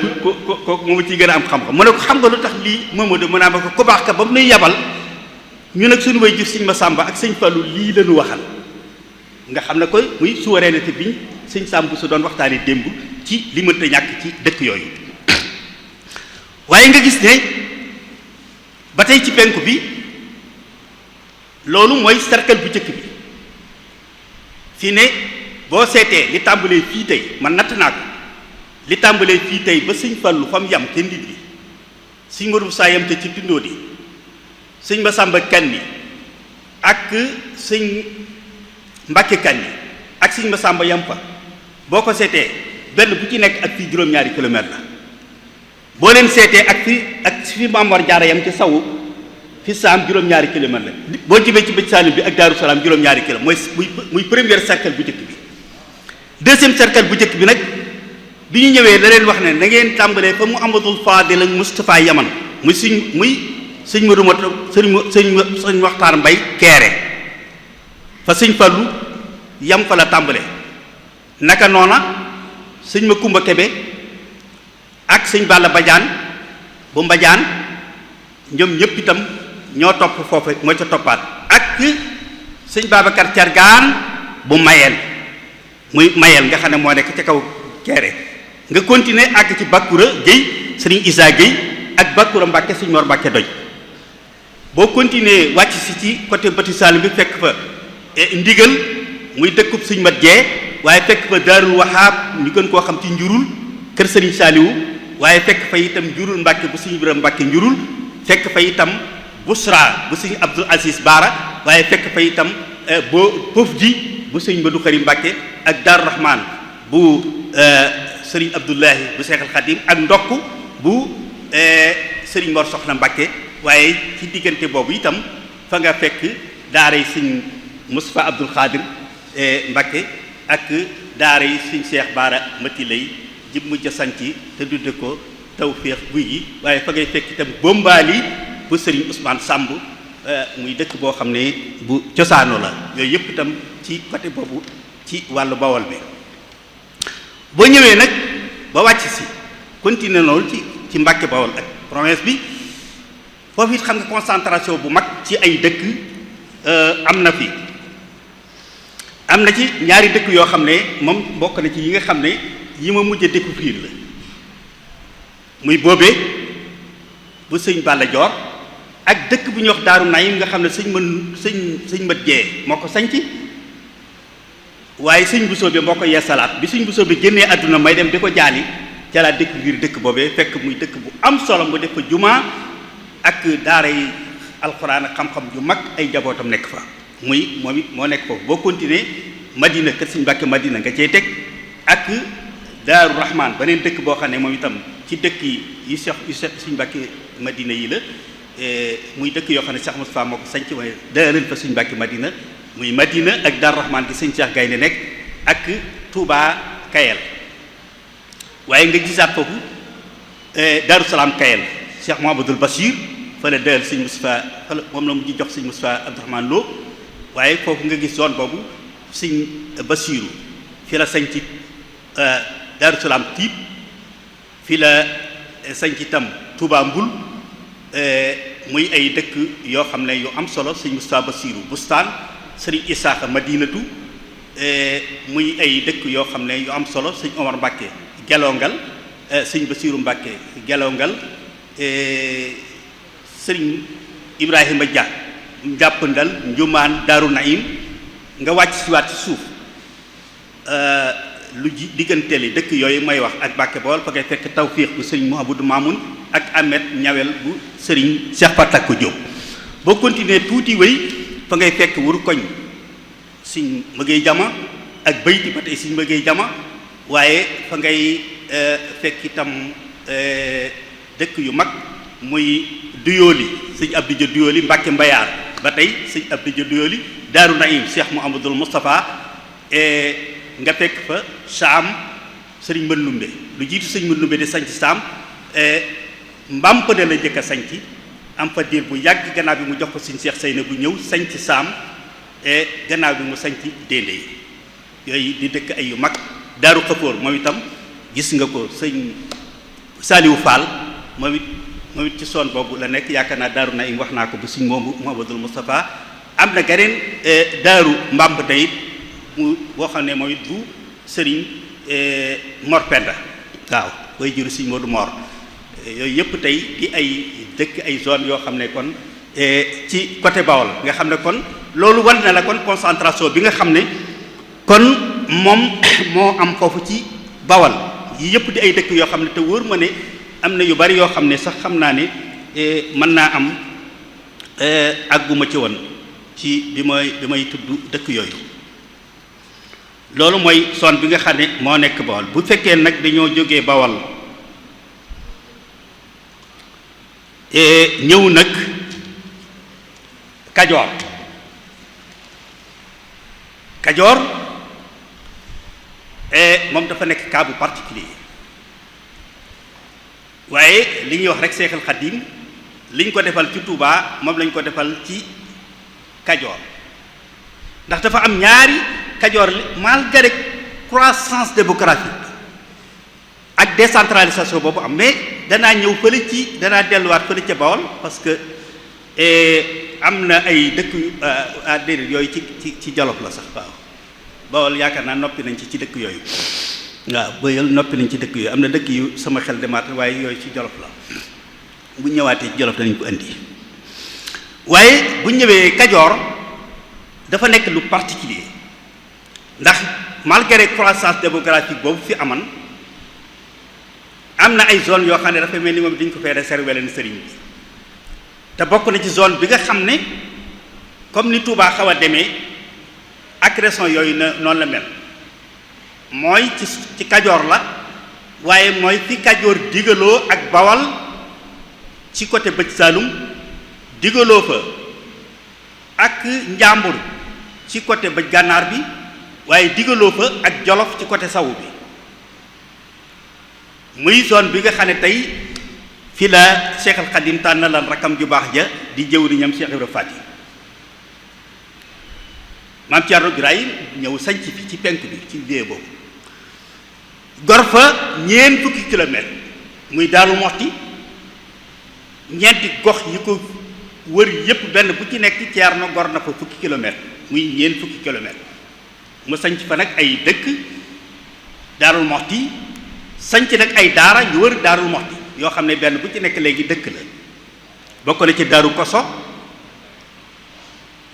ko moom ciy gën a am xam-xam mu ne ko xam nga lu tax lii Mamadou mën naa ma ko baax ka ba mu nuy yabal ñu nag suñu way jur sëñ Massamba ak sëñ Fallou lii lañu waxal nga xam ne koy muy souveraineté biñ sëñ Samb su doon waxtaanee démb ci li mënta ñàkk ci dëkk yooyu. waaye nga gis ne ba tey ci penku bi loolu mooy cercle bu njëkk bi fii ne boo seetee li tàmbalee fii tey man natt naa ko li tàmbalee fii tey ba sëñ Fallu fam yam te ndit bi sëñ Modou Sa yam te ci tundoo di sëñ Massamba Kanni ak sëñ Mbàkke Kanni ak sëñ Massamba yam fa boo ko seetee benn bu ci nekk ak fii juróom-ñaari kilomètre la boo leen seetee ak fi Mamor Jaara yam ci sawu fi saam juróom-ñaari kilomètre la boo jibee ci bëj Saalum bi ak Daaru Salaam juróom-ñaari kilomètre muy première cercle bu njëkk bi. deuxième cercle bu njëkk bi nag bi ñu ñëwee la leen wax ne na ngeen tàmbalee fa Muhammadul Fadil ak Moustapha Yaman muy sëñ Modou Mot sëñ Waxtaan Mbay Keere fa sëñ Fallu yam fa la tàmbalee naka noona sëñ ma Kumba Kebe ak sëñ Balla Badiane bu Mbadiane ñoom ñëpp itam ñoo topp foofu moo ca toppaat ak sëñ Babacar Cargaan bu Mayel muy Mayel nga xam ne moo nekk ca kaw Keere nga continuer àgg ci Bakura Guèye sëriñ Issa Guèye ak Bakura Mbàkke sëñ Mor Mbàkke Doj boo continuer wàcc si ci côté Bati Saalum bi fekk fa ndigal muy dëkkub sëñ Mat Jee waaye fekk fa Daarul Wahaab ñu gën koo xam ci njurul kër sëriñ Saaliwu waaye fekk fa itam njurul Mbàkke bu sëñ Ibrahima Mbàkke njurul fekk fa itam Busra bu sëñ Abdul Aziz Baara waaye fekk fa itam boo Pof ji bu sëñ Madu Xari Mbàkke ak Daaru Rahmaan bu sëriñ Abdullahi bu Seexal Xadim ak ndokk bu sëriñ Mor Soxna Mbàkke waaye ci diggante boobu itam fa nga fekk daaray sëñ Moustapha Abdul Xaadir Mbàkke ak daaray sëñ Seex Baara Mati lay ji mujj sanci te tudde ko Tawféex Guy gi waaye fa ngay fekk itam Bombaali bu sëriñ Ousmane Samb muy dëkk boo xam ne bu cosaano la yooyu yëpp itam ci côté boobu ci wàllu Bawol bi boo ñëwee nag ba wàcc si continuer loolu ci Mbàkke Bawol ak province bi foofu it xam nga concentration bu mag ci ay dëkk am na fi am na ci ñaari dëkk yoo xam ne moom bokk na ci yi nga xam ne yi ma mujj a découvrir la muy boobee bu sëñ Balla Joor ak dëkk bu ñuy wax Daaru Nayim nga xam ne sëñ Mat Jee moo ko sanc waaye sëñ Bousso bi moo ko yeesalaat bi sëñ Bousso bi génnee àdduna may dem di ko jaali ca laa découvrir dëkk boobee fekk muy dëkk bu am solo mu def fa jumaa ak daara yi alxuraan ak xam-xam ju mag ay jabootam nekk fa muy moom it moo nekk foofu boo continuer Madina kër sëñ Mbàkke Madina nga cey teg ak Daaru Rahmaan beneen dëkk boo xam ne moom itam ci dëkk yi sëñ Mbàkke Madina yi la muy dëkk yoo xam ne Cheikh Moustapha moo ko sanc waaye daaral fa sëñ Mbàkke Madina muy Madina ak Daaru Rahmaan gi sëñ Cheikh Gaynde nekk ak Touba Kayel waaye nga gisaat foofu Daaru Salaam Kayel Cheikh Mouhamadoul Bachir fa la daaral sëñ Moustapha fa la moom la mu jox sëñ Moustapha Abdourahmane Lo waaye foofu nga gis zone boobu sëñ Bachiru fi la sanc Daaru Salaam Tiib fi la sanc itam Touba Mbul muy ay dëkk yoo xam ne yu am solo sëñ Moustapha Bassirou Bustaan sëriñ Isaaxa Madinatu muy ay dëkk yoo xam ne yu am solo sëñ Omar Mbàkke Gelongal sëñ Bassirou Mbàkke Gelongal sëriñ Ibrahima Dia Njàppandal Njumaan Daaru Naim nga wàcc si waat ci suuf lu ji digganteeli dëkk yooyu may wax ak Mbàkke Bawol fa ngay fekk Tawfiix bu sëriñ Mouhamadou Mamoun ak Ahmed Ñawel bu sëriñ Cheikh Fatakko Diop boo continuer tuuti wéy fa ngay fekk wuru koñ siñ mëgey jama ak bayti ba tey siñ mëgey jama waaye fa ngay fekk itam dëkk yu mag muy Duyooli sëñ Abdou Dia Duyooli Mbàkke Mbayaar ba tey sëñ Abdou Dia Duyooli Daaru Naim Cheikh Mouhamadoul Moustapha nga fekk fa Saam sëriñ Mandumbe lu jiitu sëñ Mandumbe di sanc Saam Mbampane la njëkk a sanc am fa diir bu yàgg gannaaw bi mu jox ko sëñ Seex Seyna bu ñëw sanc Saam gannaaw bi mu sanc Déndé yi yooyu di dëkk ay yu mag Daaru Xafoor moom itam gis nga ko sëñ Saliou Fall moom it ci zone boobu la nekk yaakaar naa Daaru Naim wax naa ko bu sëñ Mouhamadoul Moustapha am na geneen Daaru Mbampane it mu boo xam ne moom it bu sëriñ Mor Penda waaw way juru sëñ Modou Mor yooyu yëpp tey di ay dëkk ay zone yoo xam ne kon ci côté Bawol nga xam ne kon loolu wan na la kon concentration bi nga xam ne kon moom moo am foofu ci Bawol yi yëpp di ay dëkk yoo xam ne te wóor ma ne am na yu bari yoo xam ne sax xam naa ne mën naa am àgguma ci woon ci bi may tudd dëkk yooyu loolu mooy zone bi nga xam ne moo nekk Bawol bu fekkee nag dañoo jógee Bawol ñëw nag Kajoor moom dafa nekk cas bu particulier waaye li ñuy wax rek Seexul Xadiim liñ ko defal ci Touba moom lañ ko defal ci Kajoor ndax dafa am ñaari Kajoor malgré croissance démographique ak décentralisation boobu am mais danaa ñëw fële ci danaa delluwaat fële ca Bawol parce que am na ay dëkk déedéet yooyu ci Jolof la sax waaw Bawol yaakaar naa noppi nañ ci dëkk yooyu waaw bëyal noppi nañ ci dëkk yooyu am na dëkk yu sama xel demaat waaye yooyu ci Jolof la bu ñëwaatee ci Jolof danañ ko indi waaye bu ñëwee Kajoor dafa nekk lu particulier ndax malgré croissance démographique boobu fi aman am na ay zone yoo xam ne dafa mel ni moom dañ ko fee réserver leen sëriñ bi te bokk na ci zone bi nga xam ne comme ni Touba xaw a demee ak région yooyu noonu la mel mooy ci Kajoor la waaye mooy fi Kajoor digaloo ak Bawal ci côté bëj Saalum digaloo fa ak Njàmbur ci côté bëj Gànnaar bi waaye digaloo fa ak Jolof ci côté sawu bi muy zone bi nga xam ne tey fi la Cheikh al Khadim tànnalal rakam ju baax ja di jëwriñam Cheikh Ibra Fati maam Thierno Birahim ñëw sanc fi ci penk bi ci vie boobu gor fa ñeent fukki kilomètres muy Daaru Moxti ñeenti gox yi ko wër yépp benn bu ci nekk Thierno gor na fa fukki kilomètres muy ñeent fukki kilomètres mu sanc fa nag ay dëkk Daaru Moxti sanc nag ay daara yu wër Daaru Moxti yoo xam ne benn bu ci nekk léegi dëkk la bokk na ci Daaru Koso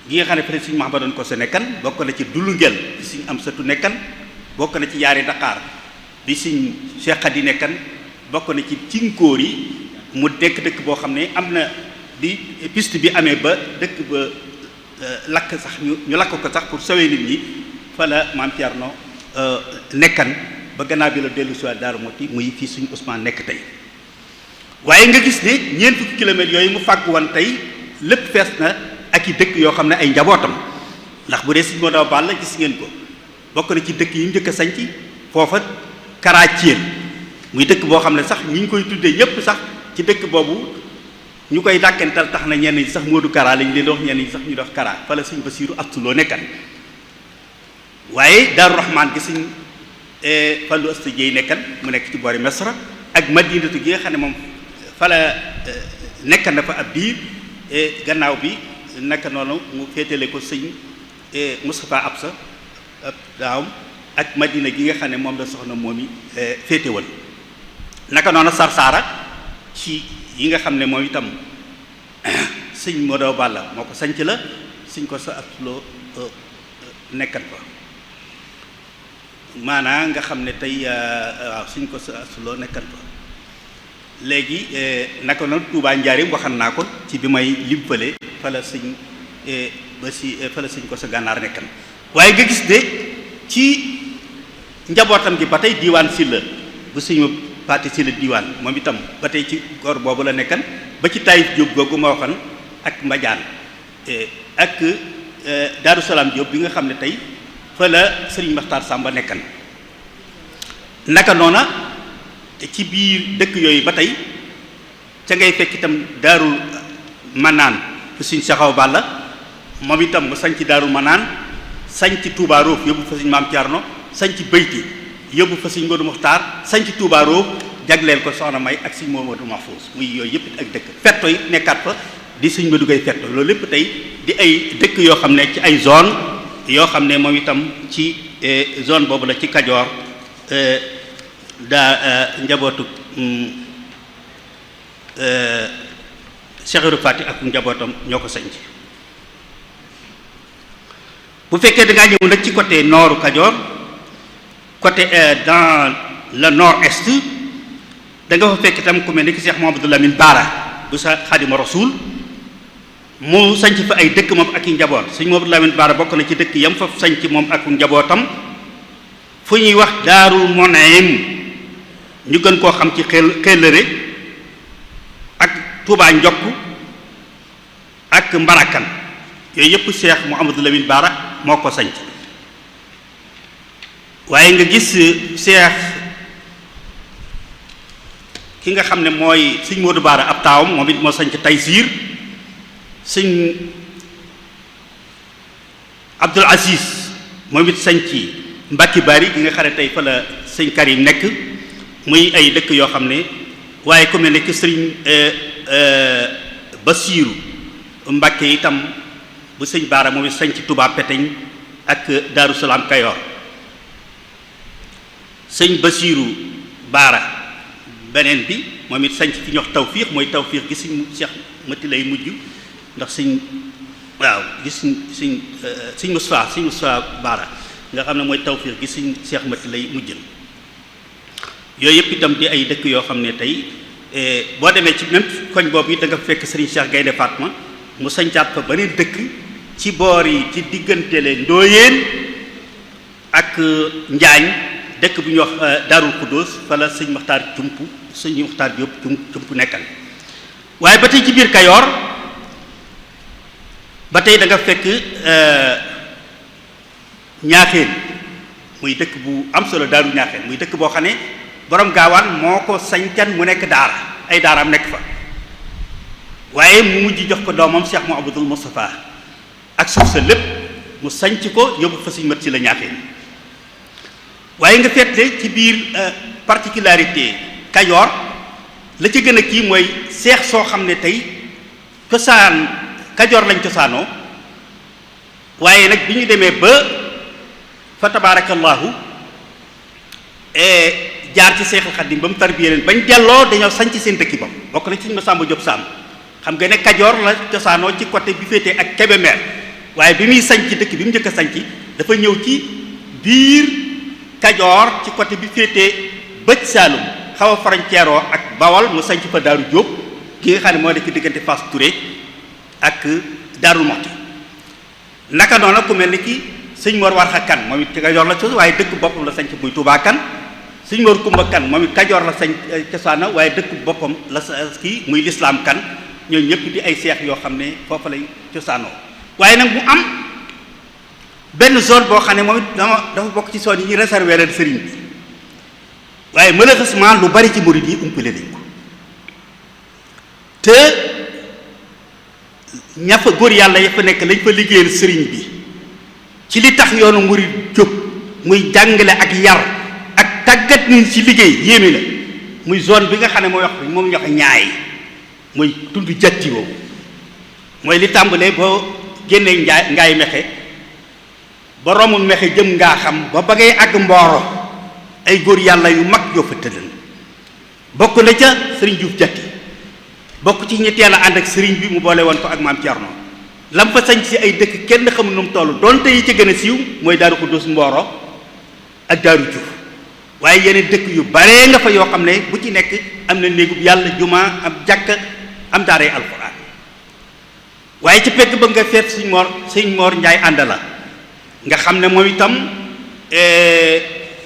gi nga xam ne peut être suñu Mahamadoon Koso nekkan bokk na ci Dulu Ngel bi suñu am satu nekkan bokk na ci Yaari Dakar bi suñ Cheikh Khady nekkan bokk na ci Cinkóor yi mu nekk dëkk boo xam ne am na bi piste bi amee ba dëkk ba lakk sax ñu lakk ko sax pour sauver nit ñi fa la maam Thierno nekkan ba gannaaw bi la dellu si waat Daaru Muxti muy fii suñu Ousmane nekk tey waaye nga gis ne ñeent fukki kilomètres yooyu mu fàgg woon tey lépp fees na ak i dëkk yoo xam ne ay njabootam ndax bu dee Sëñ Modou Balla gis ngeen ko bokk na ci dëkk yi njëkk a sanc foofa Karathien muy dëkk boo xam ne sax ñi ngi koy tuddee ñépp sax ci dëkk boobu ñu koy dàkkantal tax na ñenn ñi sax Modou Kara lañ leen wax ñenn ñi sax ñu def Kara fa la Sëñ Basiiru Astuloo nekkan waaye Daaru Rahmaan gi Sëñ Fallu Asta Jeey nekkan mu nekk ci boori Mesra ak Madinatu gi nga xam ne moom fa la nekkan na fa ab biir gannaaw bi naka noonu mu féetale ko Sëñ Moustapha Absa daawam ak Madina gi nga xam ne moom la soxna moom yi féetewal naka noonu Sarsara ci yi nga xam ne moom itam Sëñ Modou Balla moo ko sanc la Sëñ ko sa Astuloo nekkan fa maanaa nga xam ne tey waaw Sëñ ko sa Astuloo nekkan fa léegi naka noonu Touba Njaaréem waxan naa ko ci bi may lim fële fa la sëñ ba si fa la Sëñ ko sa Gànnaar nekkan waaye nga gis de ci njabootam gi ba tey diiwaan Silla bu Sëñ Paate Silla diiwaan moom itam ba tey ci góor boobu la nekkan ba ci Taïf Diop googu ma waxoon ak Mbadiane ak Daaru Salaam Diop bi nga xam ne tey fa la Sëriñ Maxtaar Sàmba nekkan naka noona ci biir dëkk yooyu ba tey ca ngay fekk itam Daaru Manaan fu Sëñ Saxaw Balla moom itam mu sañc Daaru Manaan sañc Touba Roof yóbbu fa Sëñ Maam Thierno sañc Bayti yóbbu fa Sëñ Modou Muxtaar sañc Touba Roof jagleel ko Soxna May ak Sëñ Mamadou Mahfouz muy yooyu yëpp ak dëkk fetto yi nekkaat fa di Sëñ Modou Gay fetto loolu lépp tey di ay dëkk yoo xam ne ci ay zone yoo xam ne moom itam ci zone boobu la ci Kajoor daa njabootu Cheikh Ibra Fati ak njabootam ñoo ko sañc bu fekkee da ngaa ñëw nag ci côté nooru Kajoor côté dans le nord-est da nga fa fekk itam ku mel ni ki Cheikh Mouhamadou Lamine Bara bu sa Xaadimu Rasuul mu sañc fa ay dëkk moom ak i njaboot Sëñ Mouhamadou Lamine Bara bokk na ci dëkk yam fa sañc moom ak njabootam fu ñuy wax Daaru Monaym ñu gën koo xam ci xellëre ak Touba Njokk ak Mbarakan yooyu yëpp Cheikh Mouhamadou Lamine Bara moo ko sañc waaye nga gis Cheikh ki nga xam ne mooy sëñ Modou Baara ab taawam moom it moo sanc Taysiir sëñ Abdul Aziz moom it sanc Mbàkke Bari gi nga xam ne tey fa la sëñ Karim nekk muy ay dëkk yoo xam ne waaye comme ne nekk sëriñ Basiiru Mbàkke itam bu sëñ Baara moom it sanc Touba Peteñ ak Daaru Salaam Kayoor sëñ Basiiru Baara beneen bi moom it sanc fi ñox Tawfiix mooy Tawfiix gi sëñ Cheikh Mati lay mujj ndax sëñ waaw gis sëñ Mustafaa Baara nga xam ne mooy Tawfiix gi sëñ Cheikh Mati lay mujjal yooyu yëpp itam di ay dëkk yoo xam ne tey boo demee ci même koñ boobu yi da nga fekk Serigne Cheikh Gaynde Fatma mu sancaat fa beneen dëkk ci boor yi ci diggante leen Ndooyeen ak Njaañ dëkk bu ñuy wax Daarul Xuddoos fa la sëñ Maxtaar Jóob cump nekkal waaye ba tey ci biir Kayoor ba tey da nga fekk Ñaaxeen muy dëkk bu am solo Daaru Ñaaxeen muy dëkk boo xam ne borom gaawaan moo ko sañcan mu nekk daara ay daaraam nekk fa waaye mu mujj jox ko doomam Cheikh Mouhamadoul Moustapha ak suuf sa lépp mu sañc ko yóbbu fa suñ mat ci la Ñaaxeen waaye nga fette ci biir particularité Kajoor la ca gën a kii mooy seex soo xam ne tey cosaan Kajoor lañ cosaanoo waaye nag bi ñu demee ba fa tabaarakallaahu jaar ci Seexul Xadiim ba mu tarbiyee leen bañ delloo dañoo sañc seen dëkki bopp bokk na ci ñu Masamba Jóob Sàmm xam nga ne Kajoor la cosaanoo ci côté bi féetee ak Kébémer waaye bi muy sañc dëkk bi mu njëkk a sañc dafa ñëw ci biir Kajoor ci côté bi féetee bëj Saalum xaw a frontière ak Bawol mu sañc fa Daaru Jóob ki nga xam ne moo nekk diggante Fass Touré ak Daaru Moxti naka noonu ku mel ni ki sëñ Mor Warxa Kan moom it Kajoor la cos waaye dëkk boppam la sañc muy Tuubaa Kan sëñ Mor Kumba Kan moom it Kajoor la sañ cosaana waaye dëkk boppam la kii muy Lislaam Kan ñooñu ñëpp di ay seex yoo xam ne foofu lay cosaanoo waaye nag mu am benn zone boo xam ne moom it dafa bokk ci zone yi ñu réservé leen sëriñ bi waaye malheureusement lu bari ci murid yi umpale nañ ko te ña fa góor yàlla ya fa nekk lañ fa liggéeyal sëriñ bi ci li tax yoonu murid jóg muy jàngale ak yar ak tàggat nit ci liggéey yéeme la muy zone bi nga xam ne mooy wax moom ñox ñaay mooy tund jatti woowu mooy li tàmbalee boo génnee ngaay mexe ba romb mexe jëm ngaa xam ba ba ngay àgg mbooro ay góor yàlla yu mag yoo fa tëddal bokk na ca sëriñ Juuf jatti bokk ci ñetteel a ànd ak sëriñ bi mu boole woon ko ak maam Cerno lam fa sañ ci ay dëkk kenn xamul nu mu toll donte yi ca gën a siiw mooy Daaru Xuddoos Mbooro ak Daaru Juuf waaye yeneen dëkk yu baree nga fa yoo xam ne bu ci nekk am na néegub yàlla jumaa am jàkka am daaray alxuraan waaye ci pegg ba nga feet sëñ Moor Njaay Àndala nga xam ne moom itam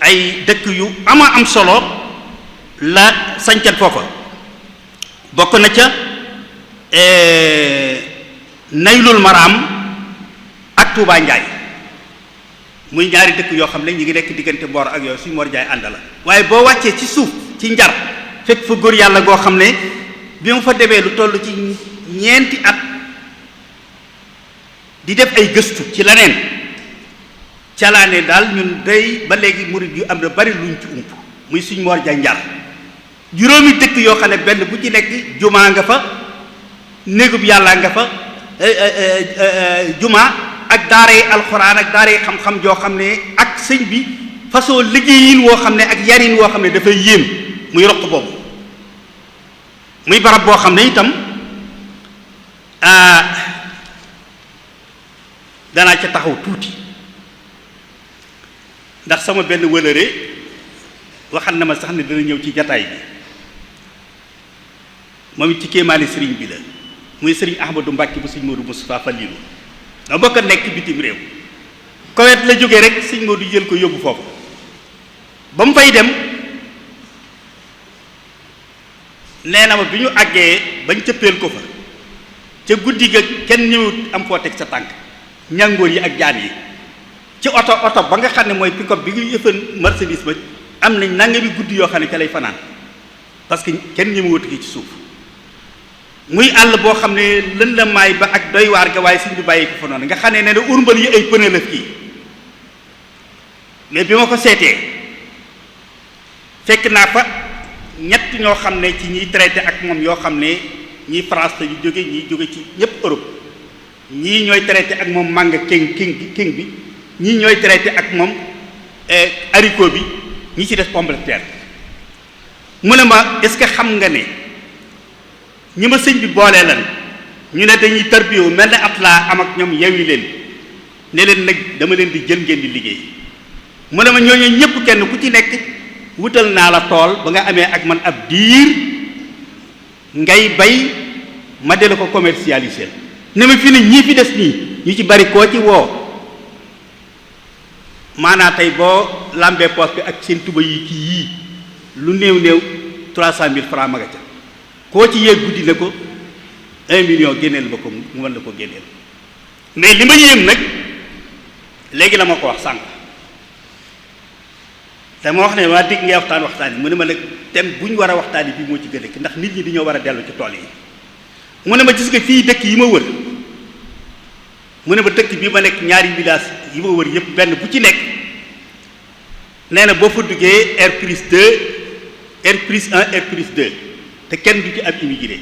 ay dëkk yu ama am solo la sañcat foofa bokk na ca Naylul Maraam ak Tuubaa Njaay muy ñaari dëkk yoo xam ne ñu ngi nekk diggante Mboor ak yooyu suñu Moor Njaay Àndala waaye boo wàccee ci suuf ci Njar fekk fa góor yàlla goo xam ne bi mu fa demee lu toll ci ñeenti at di def ay gëstu ci leneen calaane daal ñun day ba léegi murid yu am na bari luñ ci ump muy suñ Moor Njaay Njar juróomi dëkk yoo xam ne benn bu ci nekk jumaa nga fa néegub yàlla nga fa jumaa ak daaray alxuraan ak daaray xam-xam joo xam ne ak sëñ bi façon liggéeyin woo xam ne ak yarin woo xam ne dafay yéem muy roq boobu muy barab boo xam ne itam danaa ca taxaw tuuti ndax sama benn wëlëre waxal na ma sax ne dana ñëw ci jataay bi moom it ci kéemaani sëriñ bi la muy sëriñ Ahmadou Mbàkke bu sëñ Modou Moustapha Fallilu na bokk a nekk bitim réew Koweït la jógee rek sëñ Modou jël ko yóbbu foofu ba mu fay dem nee na ma bi ñu àggee bañ cëppeel ko fa ca guddi ga kenn ñëwut am foo teg sa tànk ñàngoor yi ak jaan yi ci oto ba nga xam ne mooy pick-up bi ngi yëfan Mercedes ba am nañ nanga bi guddi yoo xam ne ca lay fanaan parce que kenn ñi ma wut ci suuf muy àll boo xam ne lën la maay ba ak doy waar ga waaye sëñ bi bàyyi ko fa noonu nga xam ne ne urmbal yi ay pëne la kii mais bi ma ko seetee fekk naa fa ñett ñoo xam ne ci ñiy traité ak moom yoo xam ne ñii France la ñu jóge ñii jóge ci ñëpp Europe ñii ñooy traité ak moom manga king bi ñii ñooy traité ak moom haricot bi ñi ci def pomme de terre mu ne ma est-ce que xam nga ne ñi ma sëñ bi boolee lan ñu ne dañuy tarbiyu mel ne at laa am ak ñoom yewi leen ne leen nag dama leen di jël ngeen di liggéey mu ne ma ñooñu ñëpp kenn ku ci nekk wutal naa la tool ba nga amee ak man ab diir ngay bay ma dela ko commercialiser ne ma fi ne ñii fi des nii ñu ci bari koo ci woo maanaa tey boo lambee poos bi ak seen tuba yi kii yii lu néew 300 000 francs ma nga ca koo ci yéeg guddi ne ko 1 million génneel ba ko mu mën la ko génneel mais li ma yéem nag léegi la ma ko wax sànq dama wax ne waa dégg ngay waxtaan yi mu ne ma nag thème bu ñu war a waxtaani bi moo ci gën a ndax nit ñi dañoo war a dellu ci tool yi mu ne ma gis nga fii dëkk yi ma wër mu ne ma dëkk bi ma nekk ñaari village yi ma wër yëpp benn bu ci nekk nee na boo fa duggee R+2 R+1 R+2 te kenn du ci ab immigré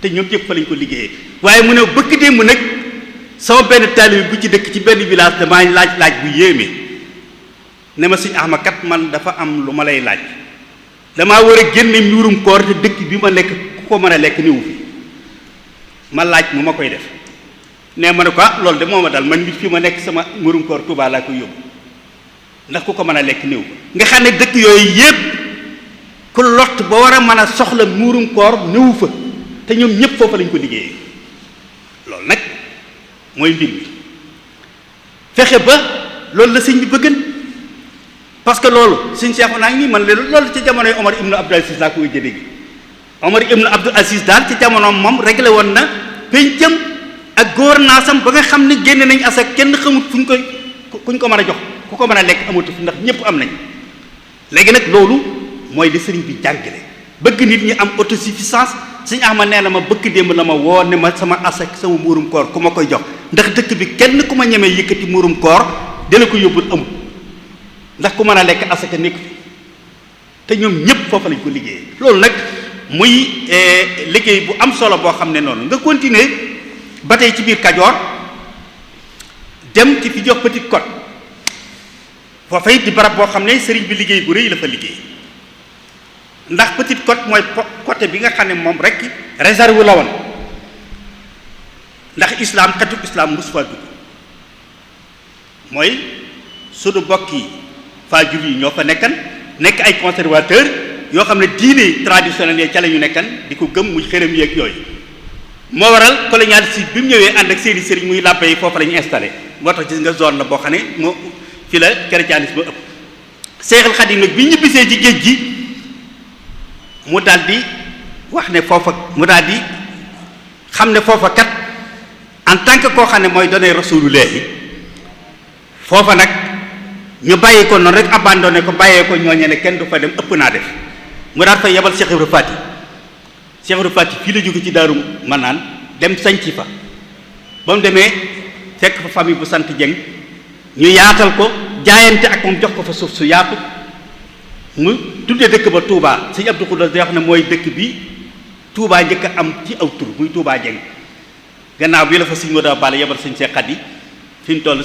te ñoom ñëpp fa lañ ko liggéeyee waaye mu ne bëgg démb nag sama benn taalibe bu ci dëkk ci benn village damaa laaj bu yéeme ne ma sëñ Ahmad kat man dafa am lu ma lay laaj damaa war a génne mbirum koor te dëkk bi ma nekk ku ko mën a lekk niwu fi ma laaj mu ma koy def ne ma ne ko loolu de moo ma dal man nit fi ma nekk sama mbirum koor Tuubaa laa koy yóbbu ndax ku ko mën a lekk niwu nga xam ne dëkk yooyu yépp ku lott ba war a mën a soxla muurum koor néew fa te ñoom ñëpp foofu lañ ko liggéeyee loolu nag mooy mbir mi fexe ba loolu la sëñ bi bëggan parce que loolu sëñ Cheikh naa ngi nii man loolu ci jamonoy Omar ibnu Abdul Aziz laa koy jëlee gi Omar ibnu Abdul Aziz daal ci jamonoom moom réglé woon na pencam ak gouvernance am ba nga xam ne génne nañ asak kenn xamut kuñ ko mën a jox ku ko mën a lekk amatu fi ndax ñëpp am nañ léegi nag loolu mooy li sëriñ bi jàngale bëgg nit ñi am autosuffisance sëñ Ahmad nee na ma bëgg démb la ma woo ne ma sama asak sama muurum koor ku ma koy jox ndax dëkk bi kenn ku ma ñemee yëkkati muurum koor dala ko yóbbul amul ndax ku mën a lekk asaka nekk fi te ñoom ñëpp foofu lañ ko liggéeyee loolu nag muy liggéey bu am solo boo xam ne noonu nga continuer ba tey ci biir Kajoor dem ci fi jox Petite Côte foofay di barab boo xam ne sëriñ bi liggéey bu rëy la fa liggéey ndax Petite Côte mooy côté bi nga xam ne moom rek réserve la woon ndax islam xetu islam mus faa dugg mooy sunu bokk yi faajur yi ñoo fa nekkan nekk ay conservateur yoo xam ne diine traditionnelle ca la ñu nekkan di ko gëm muy xërëm yeeg yooyu moo waral colonialiste bi mu ñëwee ànd ak seeni sëriñ muy làbbe yi foofu la ñu installé moo tax gis nga zone la boo xam ne moo fi la chrétianisme ëpp Seexul Xadiim nag bi ñibbisee ci géej gi mu daal di wax ne foofa mu daal di xam ne foofa kat en tant que koo xam ne mooy doonay Rasulullaahi foofa nag ñu bàyyi ko noonu rek abandonné ko bàyyee ko ñooñe ne kenn du fa dem ëpp naa def mu daal fay yebal Cheikh Ibra Faty Cheikh Ibra Faty fii la jóge ci Daaru Manaan dem sañci fa ba mu demee fekk fa famille bu sant Jeng ñu yaatal ko jaayante ak moom jox ko fa suuf su yaatu mu tuddee dëkk ba Touba sëñ Abdou Khoudoss day wax ne mooy dëkk bi Touba njëkk a am ci aw tur muy Touba Jeng gannaaw bi la fa sëñ Modou Balla yebal sëñ Cheikh Khady fi ñu toll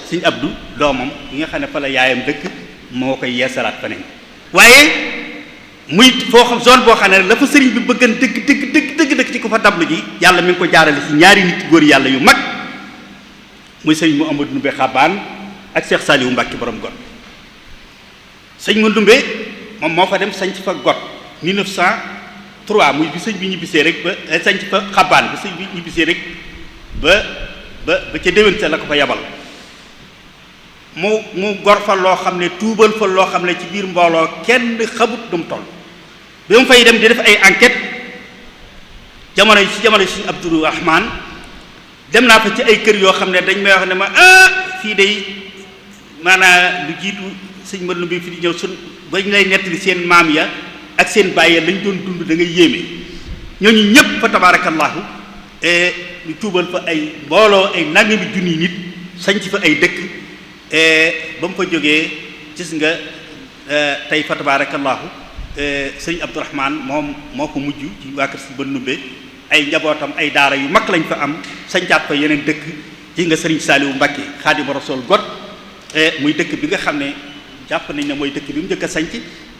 sëñ Abdou doomam yi nga xam ne fa la yaayam dëkk moo koy yeesalaat feneen waaye muy foo xam zone boo xam ne la fa sëriñ bi bëggan dëgg ci ko fa dablu ji yàlla mi ngi ko jaarale ci ñaari nit góor yàlla yu mag muy sëriñ Mouhamadou Ndoumbé Xabaan ak Cheikh Saliou Mbacke borom got sëñ mu Ndoumbé moom moo fa dem sañc fa got 1903 muy bi sëñ bi ñibbisee rek ba sañc fa Xabaan bi sëñ bi ñibbisee rek ba ca déwén sa la ko fa yabal mu gor fa loo xam ne tuubal fa loo xam ne ci biir mbooloo kenn xamut du mu toll bi mu fay dem di def ay enquête jamono si Abdou Rahman dem naa fa ci ay kër yoo xam ne dañ may wax ne ma fii day maanaam lu jiitu sëñ Madou bi fi di ñëw bañ lay nettali seen maam ya ak seen bàyyee lañ doon dund da ngay yéeme ñooñu ñëpp fa tabarakallahu ñu tuubal fa ay mbooloo ay nangami junni nit sañ ci fa ay dëkk ba mu fa jógee gis nga tey fa tabarakallahu sëriñ Abdourahman moom moo ko mujj ci waa kër si ba nubbe ay njabootam ay daara yu mag lañ fa am sañcaat fa yeneen dëkk gis nga sëriñ Saliou Mbacké Xaadimu Rasuul got muy dëkk bi nga xam ne jàpp nañ ne mooy dëkk bi mu njëkk a sañc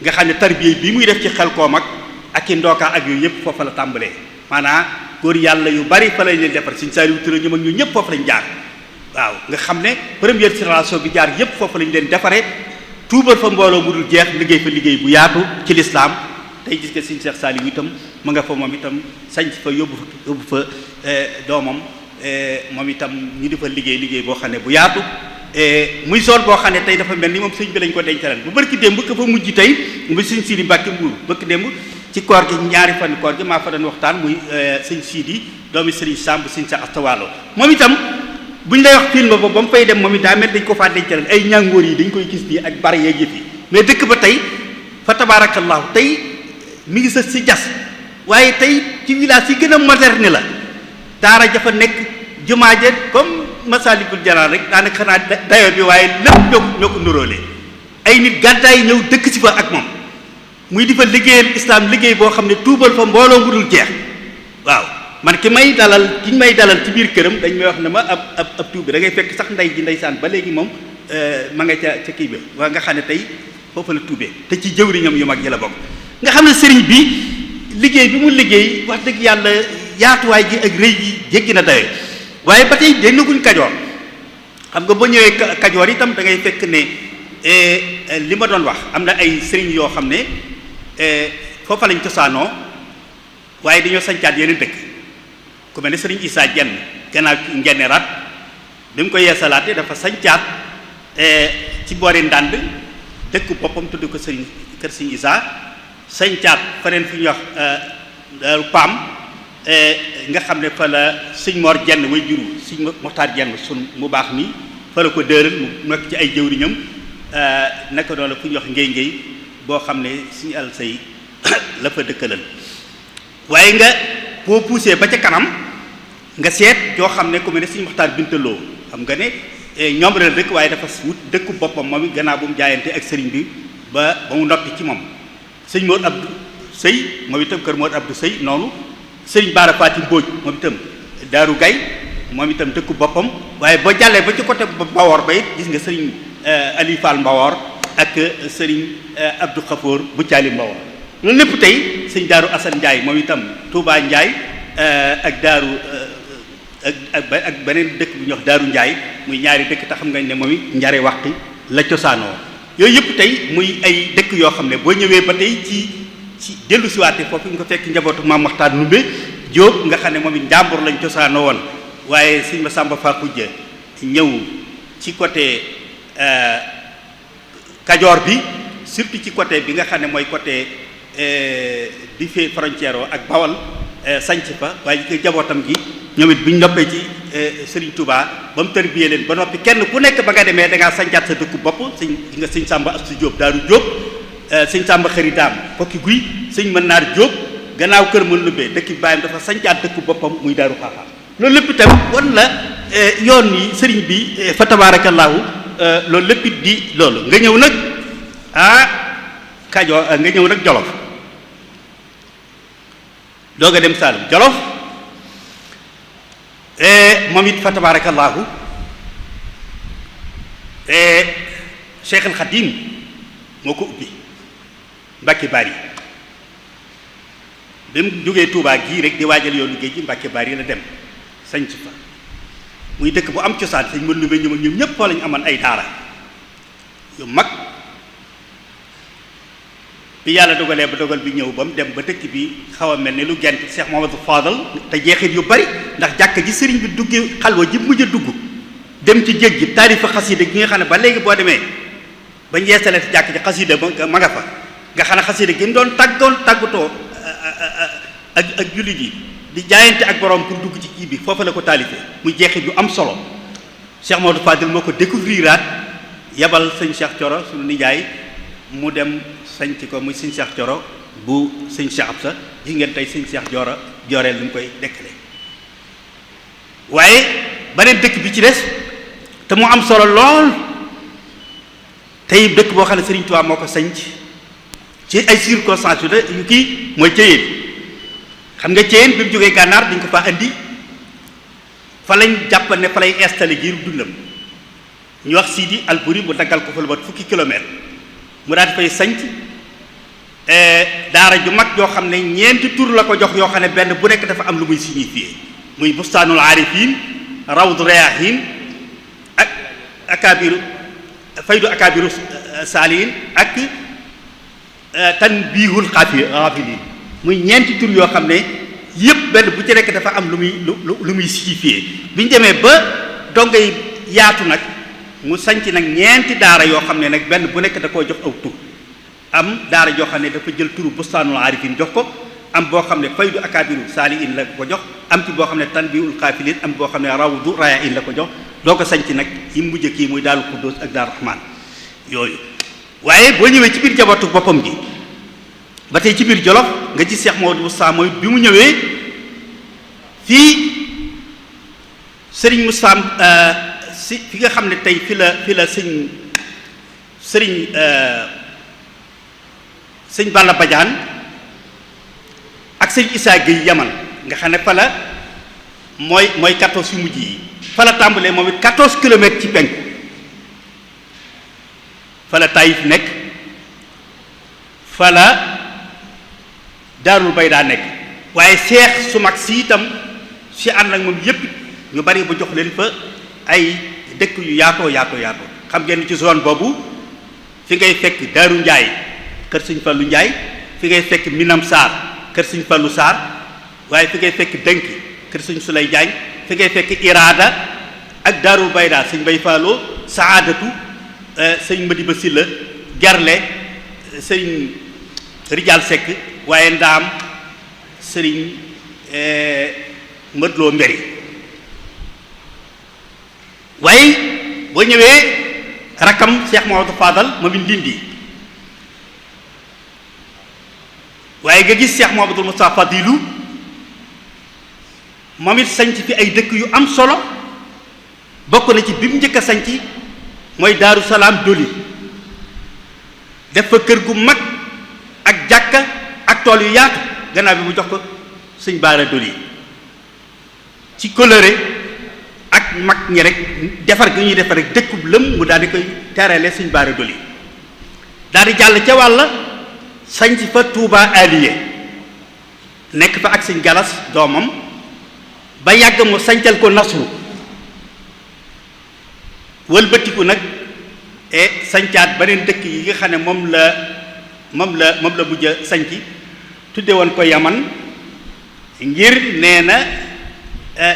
nga xam ne tarbiya bi muy def ci Xelkom ak i ndookaa ak yooyu yëpp foofa la tàmbalee maanaam góor yàlla yu bari fa lañ leen defar sëriñ Saliou Touré ñoom ak ñu ñëpp foofu lañ jaar waaw nga xam ne première génération bi jaar yëpp foofu lañ leen defaree tuubal fa mbooloo mu dul jeex liggéey fa liggéey bu yaatu ci lislaam tey gis nga sëriñ Cheikh Saliou itam ma nga fa moom itam sañc fa yóbbu fa doomam moom itam ñu di fa liggéey boo xam ne bu yaatu muy sool boo xam ne tey dafa mel ni moom sëñ bi lañ ko dencaleen bu barki démb ka fa mujj tey muy sëñ Sidi Mbàkke Mbuur barki démb ci koor gi ñaari fan koor gi maa fa doon waxtaan muy sëñ Sidi doomi sëriñ Samb sëñ sa astawaalo moom itam bu ñu lay wax film ba ba mu fay dem moom it daa mel dañ ko faa dencaleen ay ñàngoor yi dañ koy gis nii ak bari yeeg yëf yi mais dëkk ba tey fa tabarakallahu tey mi ngi sës si jas waaye tey ci village yi gën a moderne la daara jafa nekk jumaa ja comme Masaalikul Jinaan rek daanaka xanaa dayo bi waaye lépp ñoo ko nuróole ay nit gàddaay ñëw dëkk si fa ak moom muy di fa liggéeyal islam liggéey boo xam ne tuubal fa mbooloo mu dul jeex waaw man ki may dalal ci biir këram dañ may wax ne ma ab tuubi da ngay fekk sax ndey ji ndeysaan ba léegi moom ma nga ca kii bi waa nga xam ne tey foofu la tuubee te ci jëwriñam yu mag yi la bokk nga xam ne sëriñ bi liggéey bi mu liggéey wax dëgg yàlla yaatuwaay gi ak rëy gi jéggi na dawe waaye ba tey dennaguñ Kajoor xam nga ba ñëwee Kajoor itam da ngay fekk ne li ma doon wax am na ay sëriñ yoo xam ne foofa lañ cosaanoo waaye dañoo sañcaat yeneen dëkk ku mel ne sëriñ Issa Dieng gannaaw ngenneeraat bi mu ko yeesalaatee dafa sañcaat ci boori Ndànd dëkk boppam tudd ko sëriñ kër sëriñ Issa sañcaat feneen fi ñuy wax Paam nga xam ne fa la sëñ Mor Jenn way juru sëñ Moxtaar Jenn sun mu baax mi fa la ko dëral mu nekk ci ay jëwriñam naka doon la fu ñuy wax ngéy boo xam ne suñu al say la fa dëkkalal waaye nga boo poussé ba ca kanam nga seet yoo xam ne ku mel ne sëñ Moxtaar Bintaloo xam nga ne ñoom la dëkk waaye dafa wut dëkku boppam moom it gannaaw bu mu jaayante ak sëriñ bi ba mu noppi ci moom sëñ Mor Abdou Sëy moom itam kër Mor Abdou Sëy noonu sëriñ Baara Faati Mbóoj moom itam Daaru Gay moom itam dëkku boppam waaye boo jàllee ba ci côté Mbawor ba it gis nga sëriñ Ali Fall Mbawor ak sëriñ Abdou Khafour bu Caali Mbawor loolu lépp tey sëñ Daaru Asan Njaay moom itam Touba Njaay ak Daaru ak beneen dëkk bu ñuy wax Daaru Njaay muy ñaari dëkk te xam nga ne moom it njare waxti la cosaanoo yooyu yëpp tey muy ay dëkk yoo xam ne boo ñëwee ba tey ci dellu siwaate foofu nga ko fekk njabootu Maam Maxtaar Numbe Jóob nga xam ne moom it njàmbur lañ cosaanoo woon waaye sëñ Masamba Fakujja ñëw ci côté Kajoor bi surtout ci côté bi nga xam ne mooy côté bi fee frontière ak Bawal sanc fa waaye ci njabootam gi ñoom it biñ noppee ci Serigne Touba ba mu tërbiyee leen ba noppi kenn ku nekk ba nga demee da ngaa sancaat sa dëkku bopp sëñ Samba Astu Jóob Daaru Jóob sëñ Samba Xëri Daam Kokki Guy sëñ Mën Naar Jóob gannaaw kër mën lubbee dëkk bàyyam dafa sancaat dëkku boppam muy Daaru Xaaxaam loolu lépp itam wan la yoon yi sëriñ bi fa tabaarakallaahu loolu lépp it di loolu nga ñëw nag Kajoor nga ñëw nag Jolof doog a dem Saalum Jolof moom it fa tabaarakallaahu Cheikh al Khadim moo ko ubbi Mbàkke Bari bi mu jógee Touba gii rek di waajal yoonu géej gi Mbàkke Bari la dem sañc fa muy dëkk bu am cosaan sañ mën lu ba ñoom ñëpp foo lañu amoon ay daara yu mag bi yàlla dogalee ba dogal bi ñëw ba mu dem ba dëkk bi xaw a mel ne lu gent Cheikh Mamadou Fadal te jeexit yu bari ndax jàkk ji sëriñ bi duggee xalwa ji mujj a dugg dem ci géej gi taarifa xasida gi nga xam ne ba léegi boo demee ba yeesale ci jàkk ji xasida ma nga fa nga xam ne xasida gi mu doon tàggatoo ak jullit yi di jaayante ak borom pour dugg ci kii bi foofu la ko taalifee muy jeexit yu am solo Cheikh Mamadou Fadil moo ko découvriraat yabal sëñ Cheikh Thioro suñu nijaay mu dem sañc ko muy sëñ Cheikh Thioro bu sëñ Cheikh Absa gis ngeen tey sëñ Cheikh jooreel lu mu koy dekkale waaye beneen dëkk bi ci des te mu am solo lool tey dëkk boo xam ne Sëriñ Tuubaa moo ko sanc ci ay circonstances yu kii mooy Ceyeen xam nga Ceyeen bi mu jógee gànnaar dañ ko fa andi fa lañ jàppal ne fa lay installé giir dundam ñu wax Sidi Alburi mu daggal ko fa lu mat fukki kilomètre mu daal di fay sanc daara ju mag yoo xam ne ñeenti tur la ko jox yoo xam ne benn bu nekk dafa am lu muy signifié muy bustaanul aarifin rawdu rayahin ak akabiru faydu akabiru saalihin ak tanbihul xaafilin muy ñeenti tur yoo xam ne yëpp benn bu ci nekk dafa am lu muy signifié bi ñu demee ba dongay yaatu nag mu sanc nag ñeenti daara yoo xam ne nag benn bu nekk da koo jox aw tur am daara joo xam ne dafa jël turu bustaanul aarifin jox ko am boo xam ne faydu akabiru saalihin la ko jox am ci boo xam ne tanbihul xaafilin am boo xam ne rawdu rayahin la ko jox doo ko sanc nag yi mujj kii muy Daaru Xuddoos ak Daaru Raxmaan yooyu waaye boo ñëwee ci biir jabootu boppam gi ba tey ci biir Jolof nga ci Cheikh Maodo Moustapha mooy bi mu ñëwee fii Serigne Moustapha si fi nga xam ne tey fi la sëñ Balla Badiane ak sëñ Issa Gueye Yaman nga xam ne fa la mooy 14 yu mujj yi fa la tàmbalee moom it 14 kilomètres ci penku fa la Taïf nekk fa la Daarul Bayda nekk waaye seex su mag si itam si ànd ak moom yépp ñu bari ba jox leen fa ay dëkk yu yaatoo xam ngeen ci zone boobu fi ngay fekk Daaru Njaay kër Sëñ Fallu Njaay fi ngay fekk Minam Sarr kër Sëñ Fallu Sarr waaye fi ngay fekk Dënk kër Sëñ Sulay Jaañ fi ngay fekk Iraada ak Daarul Bayda Sëñ Bay Falloo Saadatu sëñ Madiba Silla Gerle sëñ Rijal Sekk waaye Ndaam sëriñ Mëdloo Mberi waaye boo ñëwee rakkam Cheikh Mamadou Fadal moom it Ndindi waaye nga gis Cheikh Mamadou Moustapha Fadilu moom it sanc fi ay dëkk yu am solo bokk na ci bi mu njëkk a sanc mooy Daaru Salaam Doli def fa kër gu mag ak jàkka ak tool yu yaatu gannaaw bi mu jox ko sëñ Baara Doli ci coloré ak mag ñi rek defar gi ñuy defar rek dëkkub lëm mu daal di koy terale sëñ Baara Doli daal di jàll ca wàll sanc fa Touba Aliye nekk fa ak sëñ Galas doomam ba yàgg mu sancal ko Nasru wëlbatiku nag sancaat beneen dëkk yi nga xam ne moom la mujj a sanc tudde woon ko Yaman ngir nee na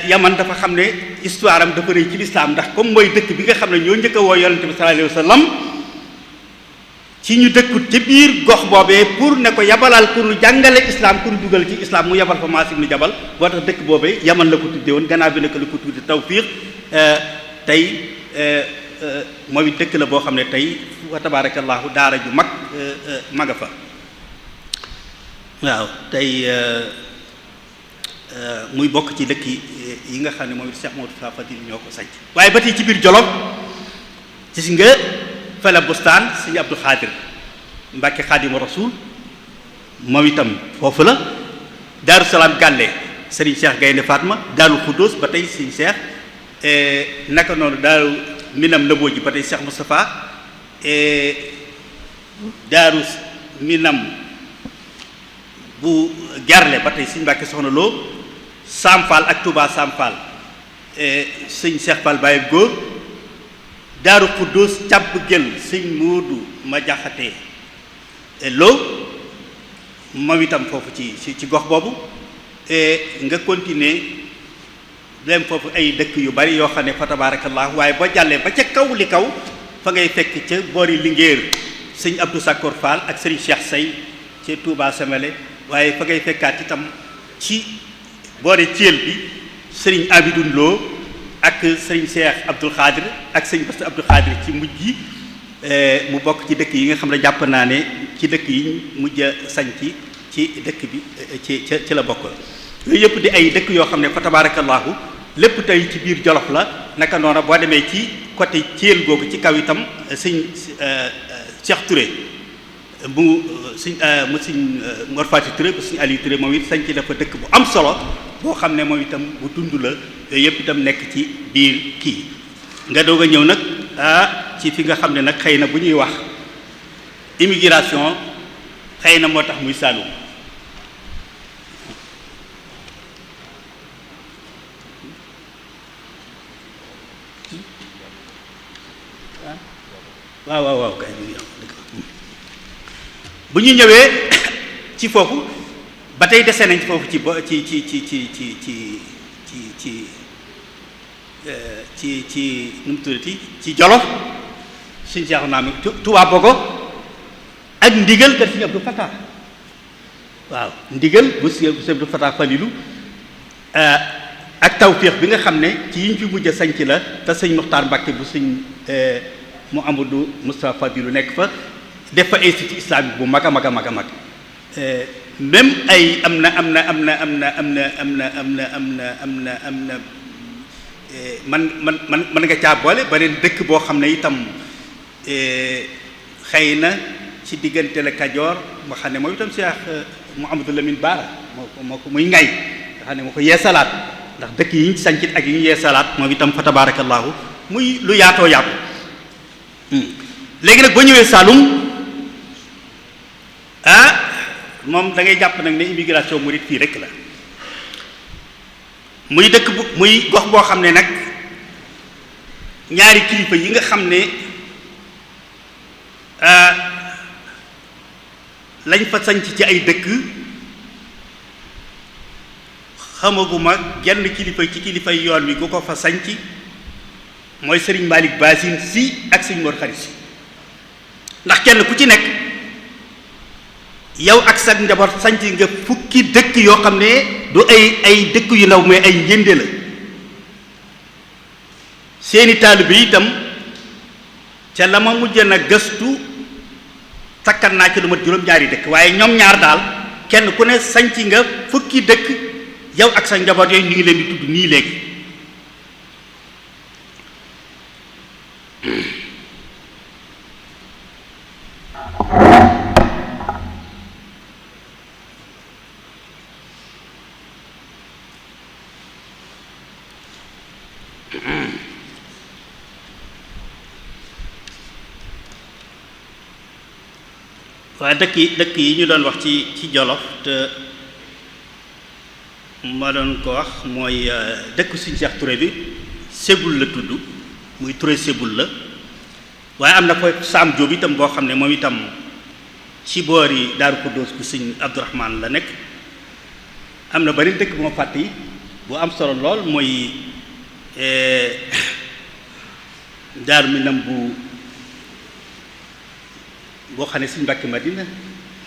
Yaman dafa xam ne histoire am dafa rëy ci lislaam ndax comme mooy dëkk bi nga xam ne ñoo njëkk a woo yonente bi sallallahu alayhi wa sallam ci ñu dëkkut ci biir gox boobee pour ne ko yabalal pour lu jàngale islam pour dugal ci islam mu yabal fa Maas ibn Jabal boo tax dëkk boobee Yaman la ko tuddee woon gannaaw bi nag la ko tudde Tawfiq tey moom it dëkk la boo xam ne tey wa tabarakallahu daara ju maga fa waaw tey muy bokk ci dëkk yi nga xam ne moom it Cheikh Mamadou Fadil ñoo ko sanc waaye ba tey ci biir Jolof gis nga fela bustaan sëñ Abdou Xaadir Mbàkke Xaadimu Rasuul moom itam foofu la Daaru Salaam Gàlle Sëriñ Cheikh Gaynde Fatma Daaru Xuddoos ba tey sëñ Cheikh naka noonu Daaru Minam Nëboo ji ba tey Cheikh Moustapha Daaru Minam bu Gerle ba tey sëñ Mbàkke Soxna Lo Sampal ak Touba Sampal sëñ Cheikh Fall Baye Góor Daaru Xuddoos càbb gël sëñ Moodu ma jaxate loo moom itam foofu ci gox boobu nga continuer dem foofu ay dëkk yu bari yoo xam ne fa tabarakallah waaye boo jàllee ba ca kaw li kaw fa ngay fekk ca boori Linguère sëñ Abdou Sakor Fall ak sëriñ Cheikh Say ca Touba Semele waaye fa ngay fekkaat itam ci boori Thiel bi sëriñ Abidoun Lo ak sëriñ Cheikh Abdoul Khadir ak sëriñ Bass Abdoul Khadir ci mujj gi mu bokk ci dëkk yi nga xam ne jàpp naa ne ci dëkk yi mujj a sañ ci ci dëkk bi ci la bokk. yooyu yëpp di ay dëkk yoo xam ne fa tabarakallahu lépp tey ci biir Jolof la. naka noonu boo demee ci côté Thiel googu ci kaw itam sëñ Cheikh Touré mu sëñ Mor Fati Touré bu sëñ Aliou Touré moom it sañ ci dafa dëkk bu am solo boo xam ne moom itam bu dund la yooyu yëpp itam nekk ci biir kii nga doog a ñëw nag ci fi nga xam ne nag xëy na bu ñuy wax immigration xëy na moo tax muy Saloum waaw kay bu ñu ñëwee ci foofu ba tey dese nañ foofu ci nu mu tuddati ci Jolof suñ seexu naa mi Touba Bogo ak ndigal kat Sëñ Abdou Fatah waaw ndigal bu Sëñ Abdou Fatah Falilu ak tawfiix bi nga xam ne ci yiñ fi mujj a sañc la te sëñ Muxtaar Mbàkke bu sëñ mu Amadou Moustapha Fadilu nekk fa def fa institut islamique bu mag a mag même ay am na man nga caa boole beneen dëkk boo xam ne itam xëy na ci diggante la Kajoor moo xam ne moom itam Cheikh Mouhamadou Lamine Bara moo ko muy ngay nga xam ne moo ko yeesalaat ndax dëkk yi ñu sañcit ak yi ñu yeesalaat moom itam fa tabarakallahu muy lu yaatoo yaatu léegi nag boo ñëwee Saloum moom da ngay jàpp nag ne immigration murit fii rek la muy dëkk bu muy gox boo xam ne nag ñaari kilifa yi nga xam ne lañ fa sanc ci ay dëkk xamaguma genn kilifa ci kilifay yoon wi gu ko fa sanc mooy Serigne Malick Basine Sy ak Serigne Mor Khary Sy ndax kenn ku ci nekk yow ak sa njaboot sanc nga fukki dëkk yoo xam ne du ay dëkk yu ndaw mais ay njënde la seeni taalibe itam ca la ma mujj na gëstu takkat naa ci lu mat juróom-ñaari dëkk waaye ñoom ñaar daal kenn ku ne sanc nga fukki dëkk yow ak sa njaboot yooyu ñu ngi leen di tudd nii léegi waaye dëkk yi ñu doon wax ci Jolof te ma doon ko wax mooy dëkk suñu Cheikh Touré bi Ségul la tudd muy Touré Ségul la waaye am na fa Saam Jóob itam boo xam ne moom itam ci boori Daaru Xuddoos bu sëñ Abdourahmane la nekk am na bari dëkk bu ma fàtte yi bu am solo lool mooy Daaru Minam boo xam ne sëñ Mbàkke Madina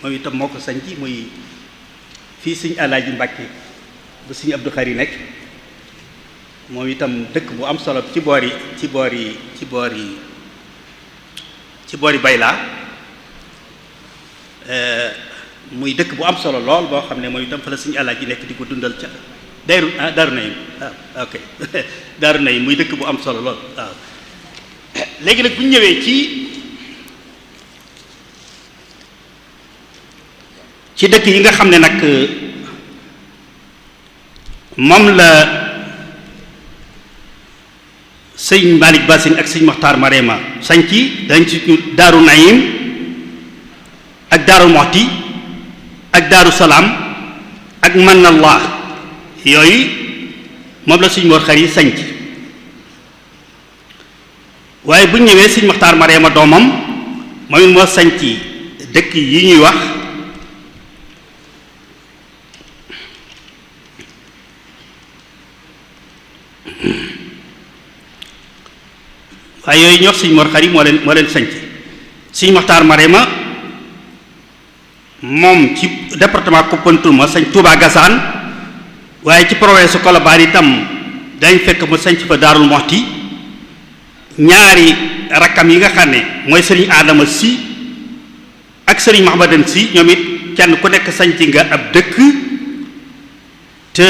moom itam moo ko sañci muy fii sëñ Alaaji Mbàkke bu sëñ Abdou Khari nekk moom itam dëkk bu am solo ci boori Baylaa muy dëkk bu am solo lool boo xam ne moom itam fa la sëñ Alaaji nekk di ko dundal ca Daaru Nayim ok Daaru Nayim muy dëkk bu am solo lool waaw léegi nag bu ñu ñëwee ci dëkk yi nga xam ne nag moom la sëñ Malick Basine ak sëñ Mokhtar Marema sañci dañ ci Daaru Naim ak Daaru Moxti ak Daaru Salaam ak Manallah yooyu moom la sëñ Mor Khary sañc waaye bu ñëwee sëñ Mokhtar Marema doomam moom it moo sañci dëkk yi ñuy wax waaye yooyu ñox sëñ Mor Khary moo leen sanc sëñ Mokhtar Marema moom ci département Koumpentoum ma sañ Touba Gassane waaye ci province Colobane itam dañ fekk mu sanc fa Daarul Moxti ñaari rakkam yi nga xam ne mooy sëriñ Adama Sy ak sëriñ Mahamadan Sy ñoom it kenn ku nekk sanc nga ab dëkk te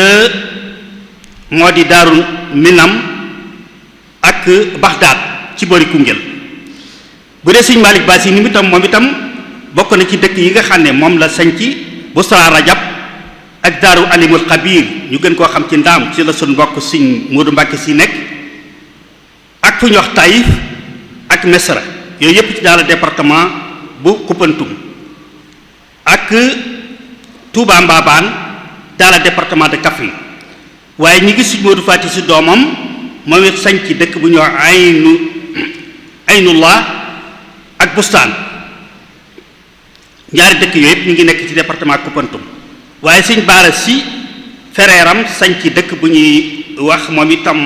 moo di Daaru Minam ak Baxdaad ci boori Koungheul. bu dee sëñ Malick Bassine ni moom itam bokk na ci dëkk yi nga xam ne moom la sanc Busra Rajab ak Daaru Alimul Xabiir ñu gën koo xam ci Ndaam ci la suñ mbokk sëñ Moodu Mbàkke si nekk ak fu ñu wax Taïf ak Mesra yooyu yëpp ci dans le département bu Koupantoum ak Touba Mbabane dans le département de Kaffrine. waaye ñi gis sëñ Moodu Faati si doomam moom it sanc dëkk bu ñu wax Aynullah ak Bustaan ñaari dëkk yooyu yëpp ñu ngi nekk ci département Koupantoum. waaye sëñ Baara si fereeram sanc dëkk bu ñuy wax moom itam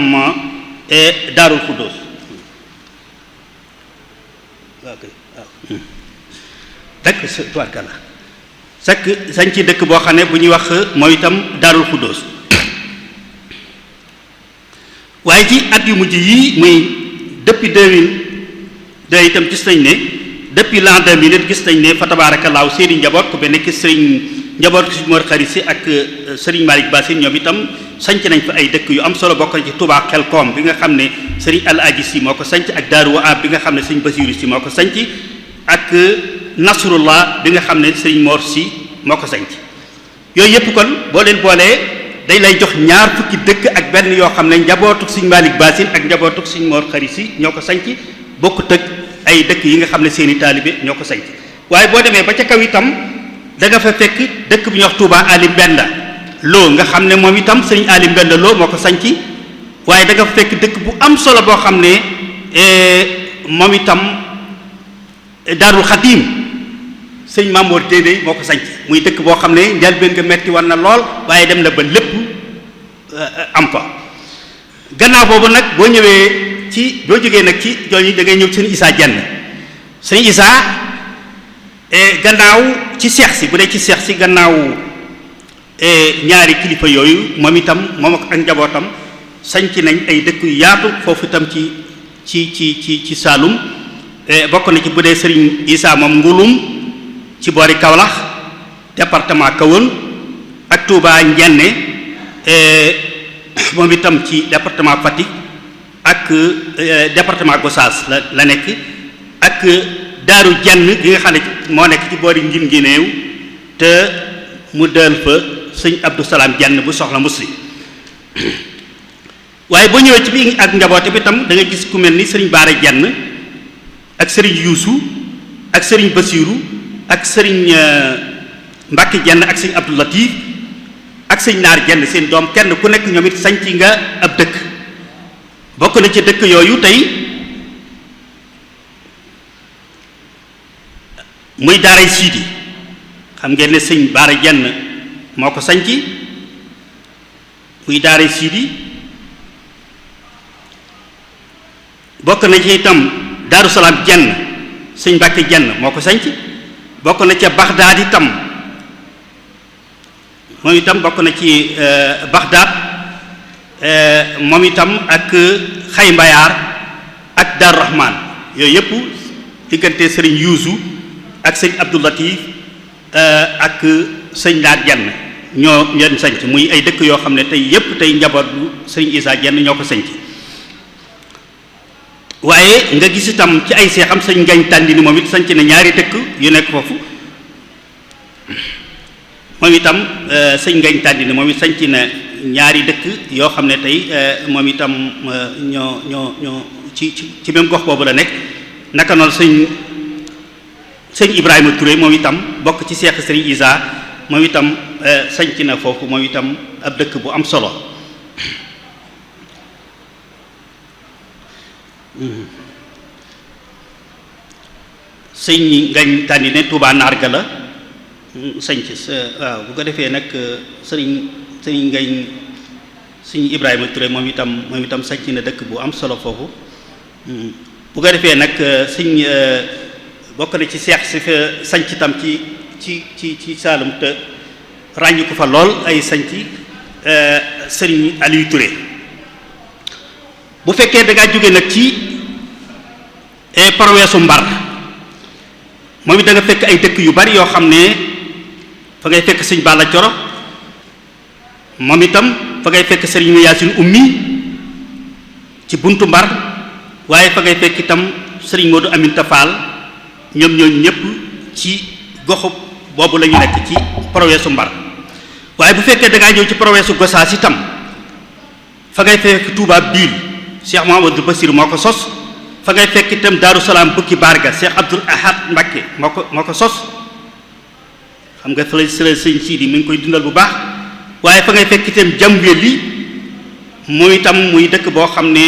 Daarul Xuddoos dëkk tubaarkalla sanc dëkk boo xam ne bu ñuy wax moom itam Daarul Xuddoos. waaye ci at yu mujj yii muy depuis 2002 itam gis nañ ne depuis l'an 2000 gis nañ ne fa tabaarakallaahu seeni njaboot ku mel ne ki sëriñ njaboot si Mor Xari si ak sëriñ Malick Bassine ñoom itam sanc nañ fa ay dëkk yu am solo bokk na ci Touba Xelkom bi nga xam ne sëriñ Alaaji si moo ko sanc ak Daaru Waab bi nga xam ne sëriñ Basiiru si moo ko sanc ak Nasrullah bi nga xam ne sëriñ Mor si moo ko sanc yooyu yëpp kon boo leen boolee day lay jox ñaar fukki dëkk ak benn yoo xam ne njabootuk sëriñ Malick Bassine ak njabootuk sëriñ Mor Xari si ñoo ko sanc bokkut ak ay dëkk yi nga xam ne seeni taalibe ñoo ko sanc waaye boo demee ba ca kaw itam da nga fa fekk dëkk bu ñuy wax Touba Ali Mbenda Lo nga xam ne moom itam sëriñ Ali Mbenda Lo moo ko sanc waaye da nga fa fekk dëkk bu am solo boo xam ne moom itam Daarul Xadim sëriñ Mamoor Dédé moo ko sanc muy dëkk boo xam ne njëlbéen nga metti war na lool waaye dem na ba lépp am fa. gannaaw boobu nag boo jógee nag ci jooju da ngay ñëw sëriñ Isaa Jenn sëriñ Isaa gannaaw ci seex si bu dee ci seex si gannaaw ñaari kilifa yooyu moom itam moom ak njabootam sanc nañ ay dëkk yu yaatu foofu itam ci Saalum bokk na ci bu dee sëriñ Isaa moom Ngulum ci boori Kaolack département Kahone ak Touba Njenne moom itam ci département Fatick ak département Gossas la nekk ak Daaru Jenn gi nga xam ne moo nekk ci boori Ngin Ngineew te mu dël fa sëñ Abdou Salaam Jenn bu soxla musli waaye boo ñëwee ci bi ak njaboote bi tam da nga gis ku mel ni sëriñ Baara Jenn ak sëriñ Yuusu ak sëriñ Basiiru ak sëriñ Mbàkke Jenn ak sëñ Abdou Latif ak sëñ Naar Jenn seen doom kenn ku nekk ñoom it sanc nga ab dëkk bokk na ci dëkk yooyu tey muy daaray Siidi xam ngeen ne sëñ Baara Jenn moo ko sanc muy daaray Siidi bokk na ci itam Daaru Salaam Jenn sëñ Mbàkke Jenn moo ko sanc bokk na ca Baxdaad itam moom itam bokk na ci Baxdaad moom itam ak Xay Mbayaar ak Daaru Rahmaan yooyu yëpp diggante sëriñ Yuusu ak sëñ Abdou Latif ak sëñ Naar Jenn ñoo leen sanc muy ay dëkk yoo xam ne tey yëpp tey njaboot bu sëñ Isaa Jenn ñoo ko sanc waaye nga gis itam ci ay seexam sëñ Ngañ Tàndini moom it sanc na ñaari dëkk yu nekk foofu moom itam sëñ Ngañ Tàndini moom it sanc na ñaari dëkk yoo xam ne tey moom itam ñoo ci même gox boobu la nekk naka noonu sëñ Ibrahima Touré moom itam bokk ci seex sëriñ Isaa moom itam sanc na foofu moom itam ab dëkk bu am solo sëñ Ngañ Tàndine Touba Narga la sanc waaw bu ko defee nag sëriñ Ngañ sëñ Ibrahima Touré moom itam sanc na dëkk bu am solo foofu bu ko defee nag sëñ bokk na ci seex si fa sanc itam ci Saalum te ràññi ko fa lool ay sanc sëriñ Aliou Touré bu fekkee da ngaa jóge nag ci paroweesu Mbar moom it da nga fekk ay dëkk yu bari yoo xam ne fa ngay fekk sëñ Balla Coro moom itam fa ngay fekk sëriñ Yaasin Ummi ci buntu Mbar waaye fa ngay fekk itam sëriñ Modou Aminta Fall ñoom ñooñu ñëpp ci goxu boobu la ñu nekk ci proweesu Mbar waaye bu fekkee da ngaa ñëw ci proweesu Gosaas itam fa ngay fekk Touba Biil Cheikh Mouhamadou Bassir moo ko sos fa ngay fekk itam Daaru Salaam Bukki Barga Cheikh Abdoul Ahad Mbacké moo ko sos xam nga fële sëñ Sidi mi ngi koy dundal bu baax waaye fa ngay fekk itam Jamweli muy itam muy dëkk boo xam ne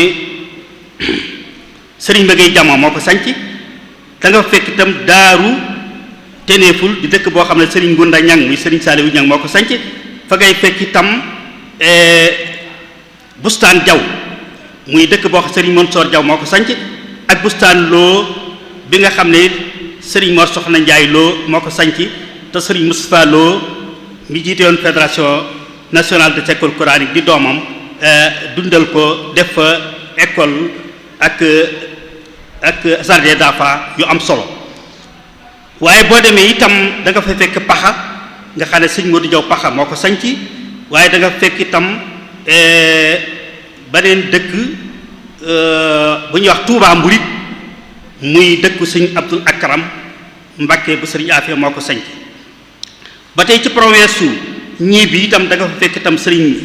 sëriñ ba ngay jamoo moo ko sanc da nga fekk itam Daaru Teneeful di dëkk boo xam ne sëriñ Ngunda Ñang muy sëriñ Saaliwu Ñang moo ko sanc fa ngay fekk itam Bustaan Jaw muy dëkk boo xam sëriñ Mansoor Jaw moo ko sanc ak Bustaan Loo bi nga xam ne sëriñ Mor Soxna Njaay Loo moo ko sanc te sëriñ Moustapha Loo mi jiite woon fédération nationale de école coranique di doomam dundal ko def fa école ak jardin d'enfants yu am solo waaye boo demee itam da nga fa fekk Paxa nga xam ne sëñ Modou Jaw Paxa moo ko sanc waaye da nga fekk itam beneen dëkk bu ñuy wax Touba Mburit muy dëkku sëñ Abdul Akram Mbacké bu sëriñ Afia moo ko sanc ba tey ci province su ñii bi itam da nga fa fekk itam sëriñ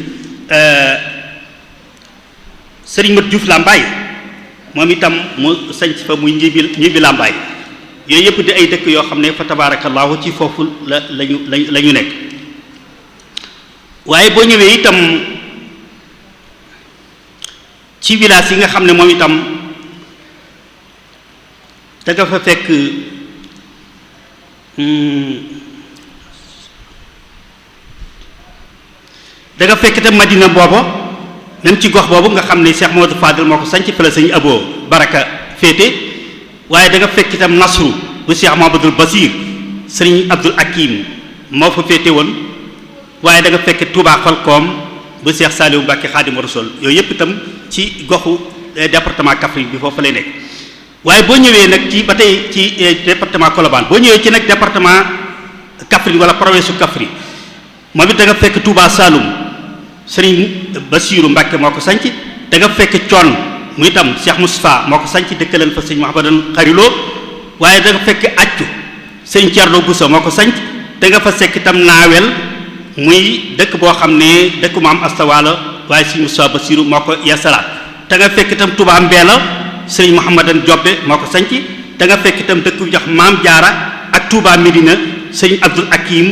Mat Diouf Lambaye moom itam mu sanc fa muy ñii bi Lambaye yooyu yëpp di ay dëkk yoo xam ne fa tabarakallahu ci foofu la ñu nekk waaye boo ñëwee itam ci village yi nga xam ne moom itam da nga fa fekk da nga fekk itam Madina booba même ci gox boobu nga xam ne Cheikh Mamadou Fadil moo ko sanc fa la sëñ Abo Baraka féete waaye da nga fekk itam Nasru bu Cheikh Mamadou Basir sëriñ Abdul Hakim moo fa féete woon waaye da nga fekk Touba Xolkoom bu Cheikh Saliou Mbacké Xaadimu Rasuul yooyu yëpp itam ci goxu département Kaffrine bi foofu lay nekk waaye boo ñëwee nag ci ba tey ci département Colobane boo ñëwee ci nag département Kaffrine wala province su Kaffrine moom it da nga fekk Touba Saloum sëriñ Bassirou Mbacké moo ko sanc da nga fekk Thion mu itam Cheikh Moustapha moo ko sanc dëkkaleen fa sëñ Mahamadan Xariloo waaye da nga fekk Accu sëñ Thierno Bousso moo ko sanc da nga fa fekk itam Naawel muy dëkk boo xam ne dëkku maam Astawaala waaye sëñ Moustapha Bassirou moo ko yeesalaat da nga fekk itam Touba Mbeela sëriñ Mouhamadan Jobbe moo ko sanc da nga fekk itam dëkk bu jox Maam Jaara ak Touba Medina sëriñ Abdul Hakim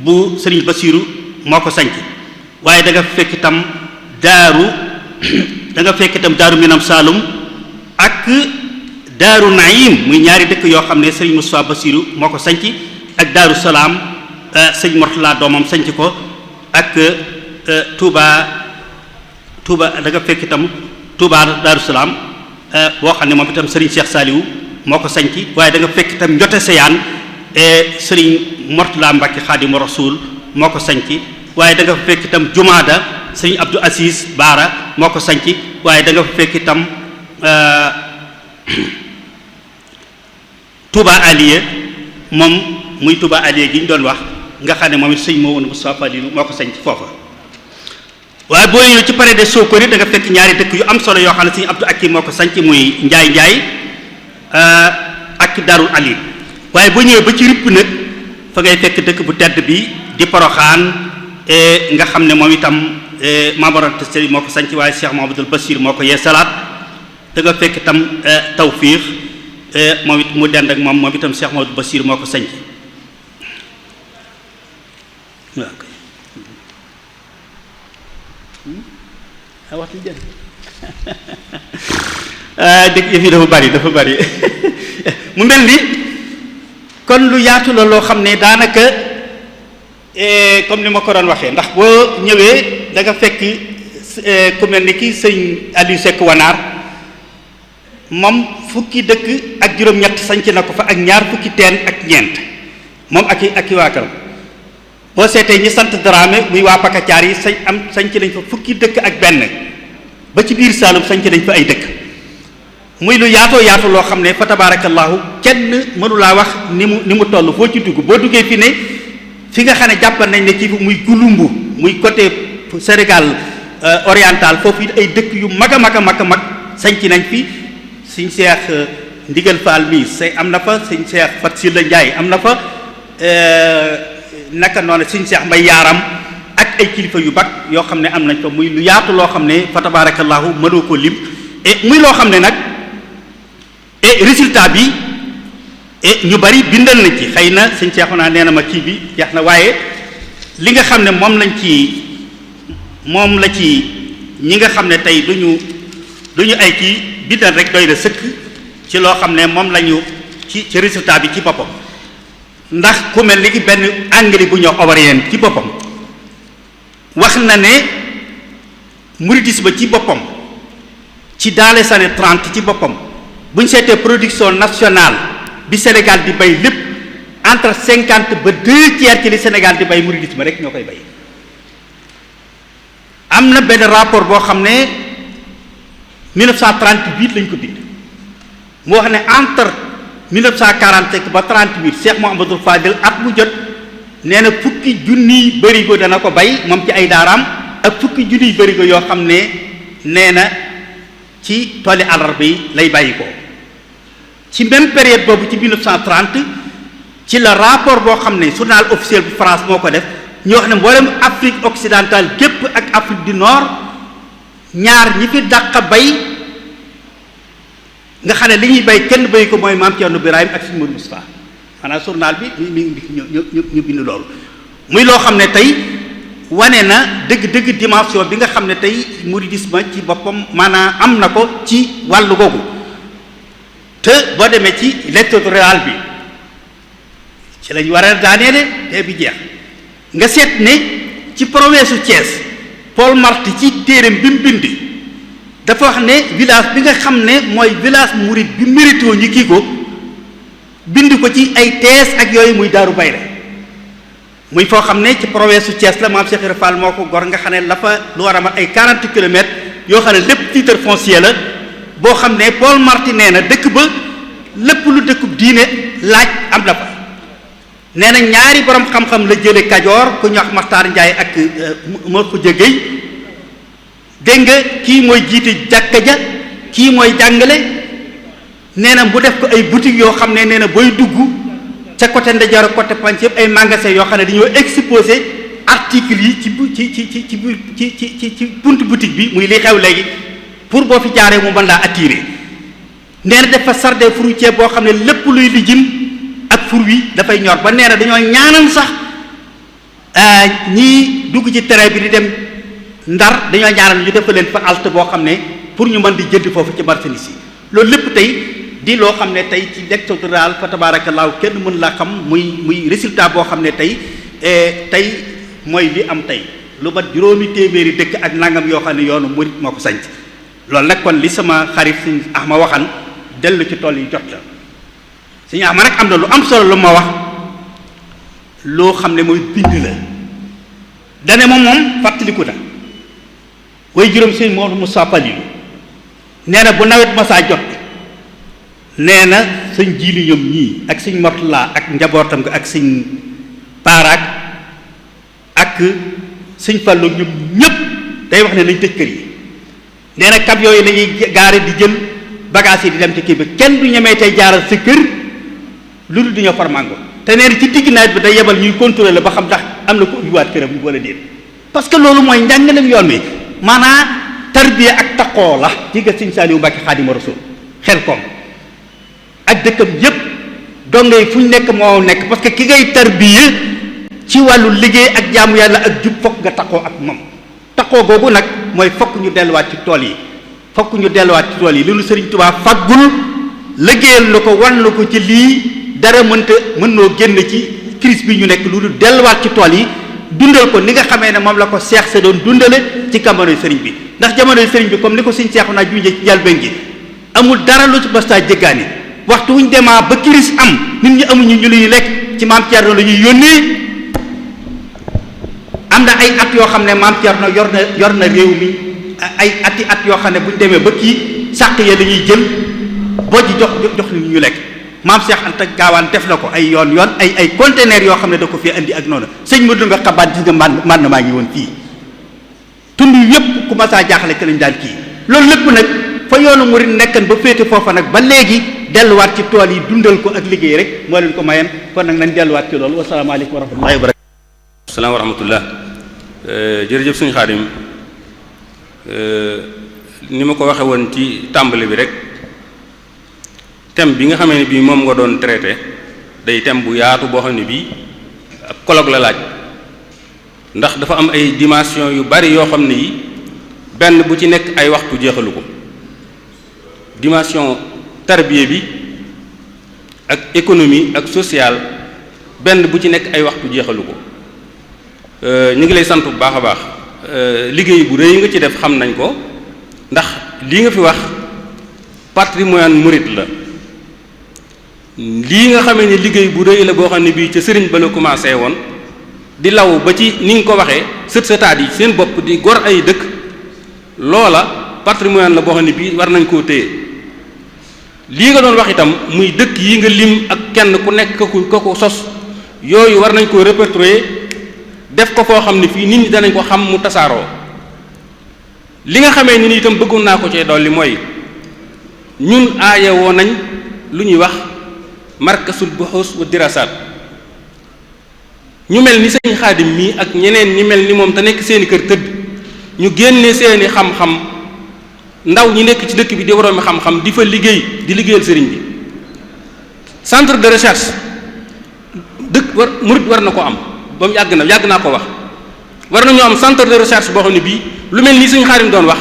bu sëriñ Bassirou moo ko sanc waaye da nga fekk itam daaru Minam Saloum ak daaru Naïm muy ñaari dëkk yoo xam ne sëriñ Moustapha Bassirou moo ko sanc ak daaru Salaam sëñ Mortala doomam sanc ko ak Touba da nga fekk itam Touba daaru Salaam boo xam ne moom itam sëriñ Cheikh Saliou moo ko sanc waaye da nga fekk itam Njote Seyaan sëriñ Mortala Mbacké Xaadimu Rasuul moo ko sanc waaye da nga fekk itam Jumaada sëriñ Abdou Aziz Baara moo ko sanc waaye da nga fekk itam Touba Aliya moom muy Touba Aliya gi ñu doon wax nga xam ne moom it sëñ moo woon Moustapha Fadilou moo ko sanc foofa waaye boo ñëwee ci pare de Sokori da nga fekk ñaari dëkk yu am solo yoo xam ne sëñ Abdou Akim moo ko sanc muy Njaay ak Darul Alim waaye boo ñëwee ba ci ripp nag fa ngay fekk dëkk bu tedd bi di Poroxaan nga xam ne moom itam Maam Anta Sali moo ko sanc waaye Cheikh Mahamadul Bassir moo ko yeesalaat da nga fekk itam Tawfiix moom it mu dend ak moom itam Cheikh Mahamadul Bassir moo ko sanc waxtu jën dëgg yëf yi dafa bari mu mel ni kon lu yaatu la loo xam ne daanaka comme ni ma ko doon waxee ndax boo ñëwee da nga fekk ku mel ni ki sëñ Aliou Seck Wanaar moom fukki dëkk ak juróom-ñett sanc na ko fa ak ñaar fukki teen ak ñeent moom ak i waa këram boo seetee ñi sant Dramé muy waa Pakacaar yi sanc nañ fa fukki dëkk ak benn ba ci biir Saalum sanc nañ fa ay dëkk muy lu yaatoo yaatu loo xam ne fa tabarakallahu kenn mënu laa wax ni mu toll foo ci dugg boo duggee fi ne fi nga xam ne jàppal nañ ne ci muy Gouloumbou muy côté Sénégal oriental foofu it ay dëkk yu mag a mag a mag a mag sañc nañ fi sëñ Seex Ndigal Fall mi am na fa sëñ Seex Fat Silla Njaay am na fa naka noonu sëñ Seex Mbay Yaaram ak ay kilifa yu mag yoo xam ne am nañ fa muy lu yaatu loo xam ne fa tabarakallahu mënoo ko lim et muy loo xam ne nag et résultat bi et ñu bari bindal nañ ci xëy na sëñ Seexuna nee na ma kii bi jeex na waaye li nga xam ne moom la ci ñi nga xam ne tey duñu ay kii bindal rek doy na sëkk ci loo xam ne moom lañu ci résultat bi ci boppam ndax ku mel ni benn anglais bu ñëw Obrien ci boppam wax na ne mouridisme ci boppam ci dans les années 30 ci boppam bu ñu seetee production nationale bi Sénégal di bay lépp entre 50 ba 2/3 ci li Sénégal di bay mouridisme rek ñoo koy bay. am na benn rapport boo xam ne 1938 lañ ko bind mu wax ne entre 1945 ba 38 Cheikh Mouhamadoul Fadil at mu jot nee na fukki junniy bërigo dana ko bay moom ci ay daaraam ak fukki junniy bërigo yoo xam ne nee na ci tooli àllarba yi lay bàyyi ko ci même période boobu ci 1930 ci la rapport boo xam ne journal officiel bu France moo ko def ñu wax ne mboolem Afrique occidentale gépp ak Afrique du Nord ñaar ñi fi dàq bay nga xam ne li ñuy bay kenn bay ko mooy Maam Cerno Birahim ak Sëñ Modou Moustapha maanaam journal bi ñu bind loolu muy loo xam ne tey wane na dëgg-dëgg dimension bi nga xam ne tey mouridisme ci boppam maanaam am na ko ci wàllu googu te boo demee ci l'électoral bi ci lañ war a daaneele te bi jeex nga seet ne ci province su Thiès Paul Marty ci téereem bi mu bind dafa wax ne village bi nga xam ne mooy village mouride bi mérito ñu kii ko bind ko ci ay thèse ak yooyu muy Daaru Bayre muy foo xam ne ci province su Thiès la maam Cheikh Ibra Fall moo ko gor nga xam ne la fa lu war a mat ay 40 kilomètres yoo xam ne lépp titre foncier la boo xam ne Paul Marty nee na dëkk ba lépp lu dëkkub diine laaj am na fa nee na ñaari borom xam-xam la jële Kajoor ku ñu wax Maxtaar Njaay ak Mor Xuja Géy dégg nga kii mooy jiite jàkka ja kii mooy jàngale nee na mu def ko ay boutique yoo xam ne nee na booy dugg ca côté Ndeyjoor ak côté penc yëpp ay magasin yoo xam ne dañoo exposé articles yi ci buntu boutique bi muy li xew léegi pour boo fi jaaree mu mën laa attiré nee na dafa jardin fruitier boo xam ne lépp luy lijjim ak fur wi dafay ñor ba nee na dañoo ñaanal sax ñii dugg ci terrain bi di dem Ndar dañoo ñaanal ñu defal leen fa halte boo xam ne pour ñu mën di jënd foofu ci marchandise yi loolu lépp tey di loo xam ne tey ci lecture rural fa tabaarakallaahu kenn mën la xam muy résultat boo xam ne tey mooy li am tey lu mat 5 téeméeri dëkk ak nangam yoo xam ne yoonu murit moo ko sanc loolu nag kon li sama xarit Sëñ Axma waxan dellu ci tool yi jot la Sëñ Axma nag am na lu am solo lu ma wax loo xam ne mooy bind la dane moom fàttaliku na way juróom Sëñ Moodu Musaa Faliilu nee na bu nawet masaa jot nee na sëñ jiili ñoom ñii ak sëñ Mortala ak njabootam nga ak sëñ Paaraak ak sëñ Fallu ñoom ñëpp day wax ne nañ tëj kër yi nee na kab yooyu lañuy gaare di jël bagage yi di dem ci kii bi kenn du ñemee tey jaaral sa kër lu dul di ñoo farmango te nee na ci digg nawet bi day yebal ñuy contrôler ba xam ndax am na ko ubbiwaat këram wala déet parce que loolu mooy njàngalem yoon wi maanaam tarbiya ak taqoo la ci ga sëñ Saaliwu Mbàkke Xaadimu Rasuul xel koom ak dëkkam yépp dongo yi fu ñu nekk moo nekk parce que ki ngay tarbiya ci wàllu liggéey ak jaamu yàlla ak jub fokk nga taqoo ak moom taqoo googu nag mooy fokk ñu delluwaat ci tool yi fokk ñu delluwaat ci tool yi li nu Sëriñ Tuubaa faggul liggéeyal la ko wan la ko ci lii dara mën noo génn ci crise bi ñu nekk lu dul delluwaat ci tool yi dundal ko ni nga xamee ne moom la ko seex sa doon dundale ci jamonoy sëriñ bi ndax jamonoy sëriñ bi comme ni ko sëñ seexu naa junjee ci njëlbéen gi amul dara lu ci bastaa jéggaani waxtu wuñ demaa ba crise am nit ñi amuñu ñu lu ñu lekk ci maam Thierno la ñuy yónnee am na ay at yoo xam ne maam Thierno yor na réew mi ay at yoo xam ne buñ demee ba kii sàq ya la ñuy jël boo ji jox nit ñu lekk maam Cheikh Anta Gaawaan def na ko ay yoon ay conteneur yoo xam ne da ko fi andi ak noonu sëñ Modou nga xabaat gis nga man maa ngi woon fii tund yëpp ku ma saa jaaxle ci lañ daan kii loolu lépp nag fa yoonu murid nekkan ba féete foofa nag ba léegi delluwaat ci tool yi dundal ko ak liggéey rek moo leen ko mayen kon nag nañ delluwaat ci loolu wasalaamaaleykum wa rahmatullahi wa barakatuh. salaam wa rahmatullah. Jërëjëf suñu Xaadim ni ma ko waxe woon ci tàmbali bi rek thème bi nga xamee ne bii moom nga doon traité day thème bu yaatu boo xam ne bii ab colloque la laaj ndax dafa am ay dimension yu bari yoo xam ne yi benn bu ci nekk ay waxtu jeexalu ko dimension tarbiya bi ak économie ak sociale benn bu ci nekk ay waxtu jeexalu ko ñu ngi lay sant bu baax a baax liggéey bu rëy nga ci def xam nañ ko ndax lii nga fi wax patrimoine mouride la lii nga xamee ne liggéey bu rëy la boo xam ne bii ca sëriñ ba la commencé woon di law ba ci ni nga ko waxee sët sëtaat yi seen bopp di gor ay dëkk loola patrimoine la boo xam ne bii war nañ koo téye lii nga doon wax itam muy dëkk yi nga lim ak kenn ku nekk ka ko sos yooyu war nañ koo répertorier def ko foo xam ne fii nit ñi danañ ko xam mu tasaaroo li nga xamee ni itam bëggoon naa ko cee dolli mooy ñun aaye woo nañ lu ñuy wax markasul buxuus wa dirasaat ñu mel ni sëñ Xaadim mii ak ñeneen ñi mel ni moom te nekk seeni kër tëdd ñu génne seeni xam-xam ndaw ñi nekk ci dëkk bi di waroomi xam-xam di fa liggéey di liggéeyal sëriñ bi centre de recherche dëkk murid war na ko am ba mu yàgg naa ko wax war nañu am centre de recherche boo xam ne bii lu mel ni sëñ Xaadim doon wax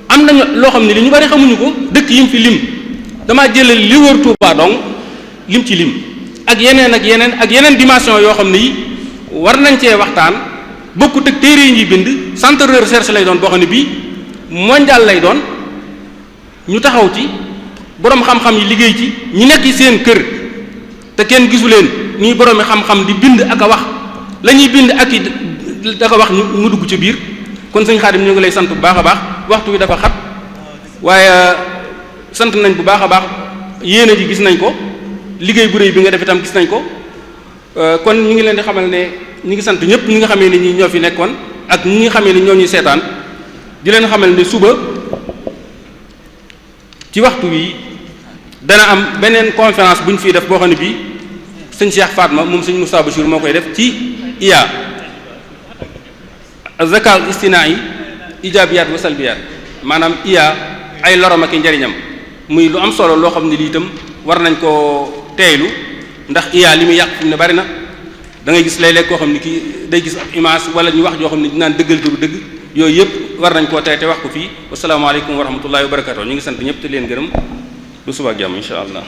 am nañu loo xam ne li ñu bari xamuñu ko dëkk yi mu fi lim damaa jëlal li wër Touba dong lim ci lim ak yeneen dimension yoo xam ne yi war nañ cee waxtaan bokkut ak téere yi ñuy bind centre de recherche lay doon boo xam ne bii mondial lay doon ñu taxaw ci boroom xam-xam yi liggéey ci ñi nekk ci seen kër te kenn gisu leen ñuy boroomi xam-xam di bind ak a wax la ñuy bind ak i da ko wax mu dugg ci biir kon sëñ Xaadim ñu ngi lay sant bu baax a baax waxtu wi dafa xat waaye sant nañ bu baax a baax yéene ji gis nañ ko liggéey bu rëy bi nga def itam gis nañ ko kon ñu ngi leen di xamal ne ñu ngi sant ñëpp ñi nga xamee ne ñi ñoo fi nekkoon ak ñi nga xamee ne ñoo ñuy seetaan di leen xamal ne suba ci waxtu wi dana am beneen conférence bu ñu fiy def boo xam ne bii sëñ Cheikh Fatma moom sëñ Moussa Bachir moo koy def ci IA zakal istinaa yi ijabiyaat wa salbiyaat maanaam IA ay lorom ak i njariñam muy lu am solo loo xam ne lii itam war nañ koo teeylu ndax IA li muy yàq fi mu ne bari na da ngay gis léeg-léeg koo xam ne kii day gis ab image wala ñu wax joo xam ne dinaan dëggal te du dëgg yooyu yëpp war nañ koo tey te wax ko fii wasalaamaaleykum wa rahmatullahi wa barakatuh ñu ngi sant ñëpp te leen gërëm lu suba ak jàmm insha allah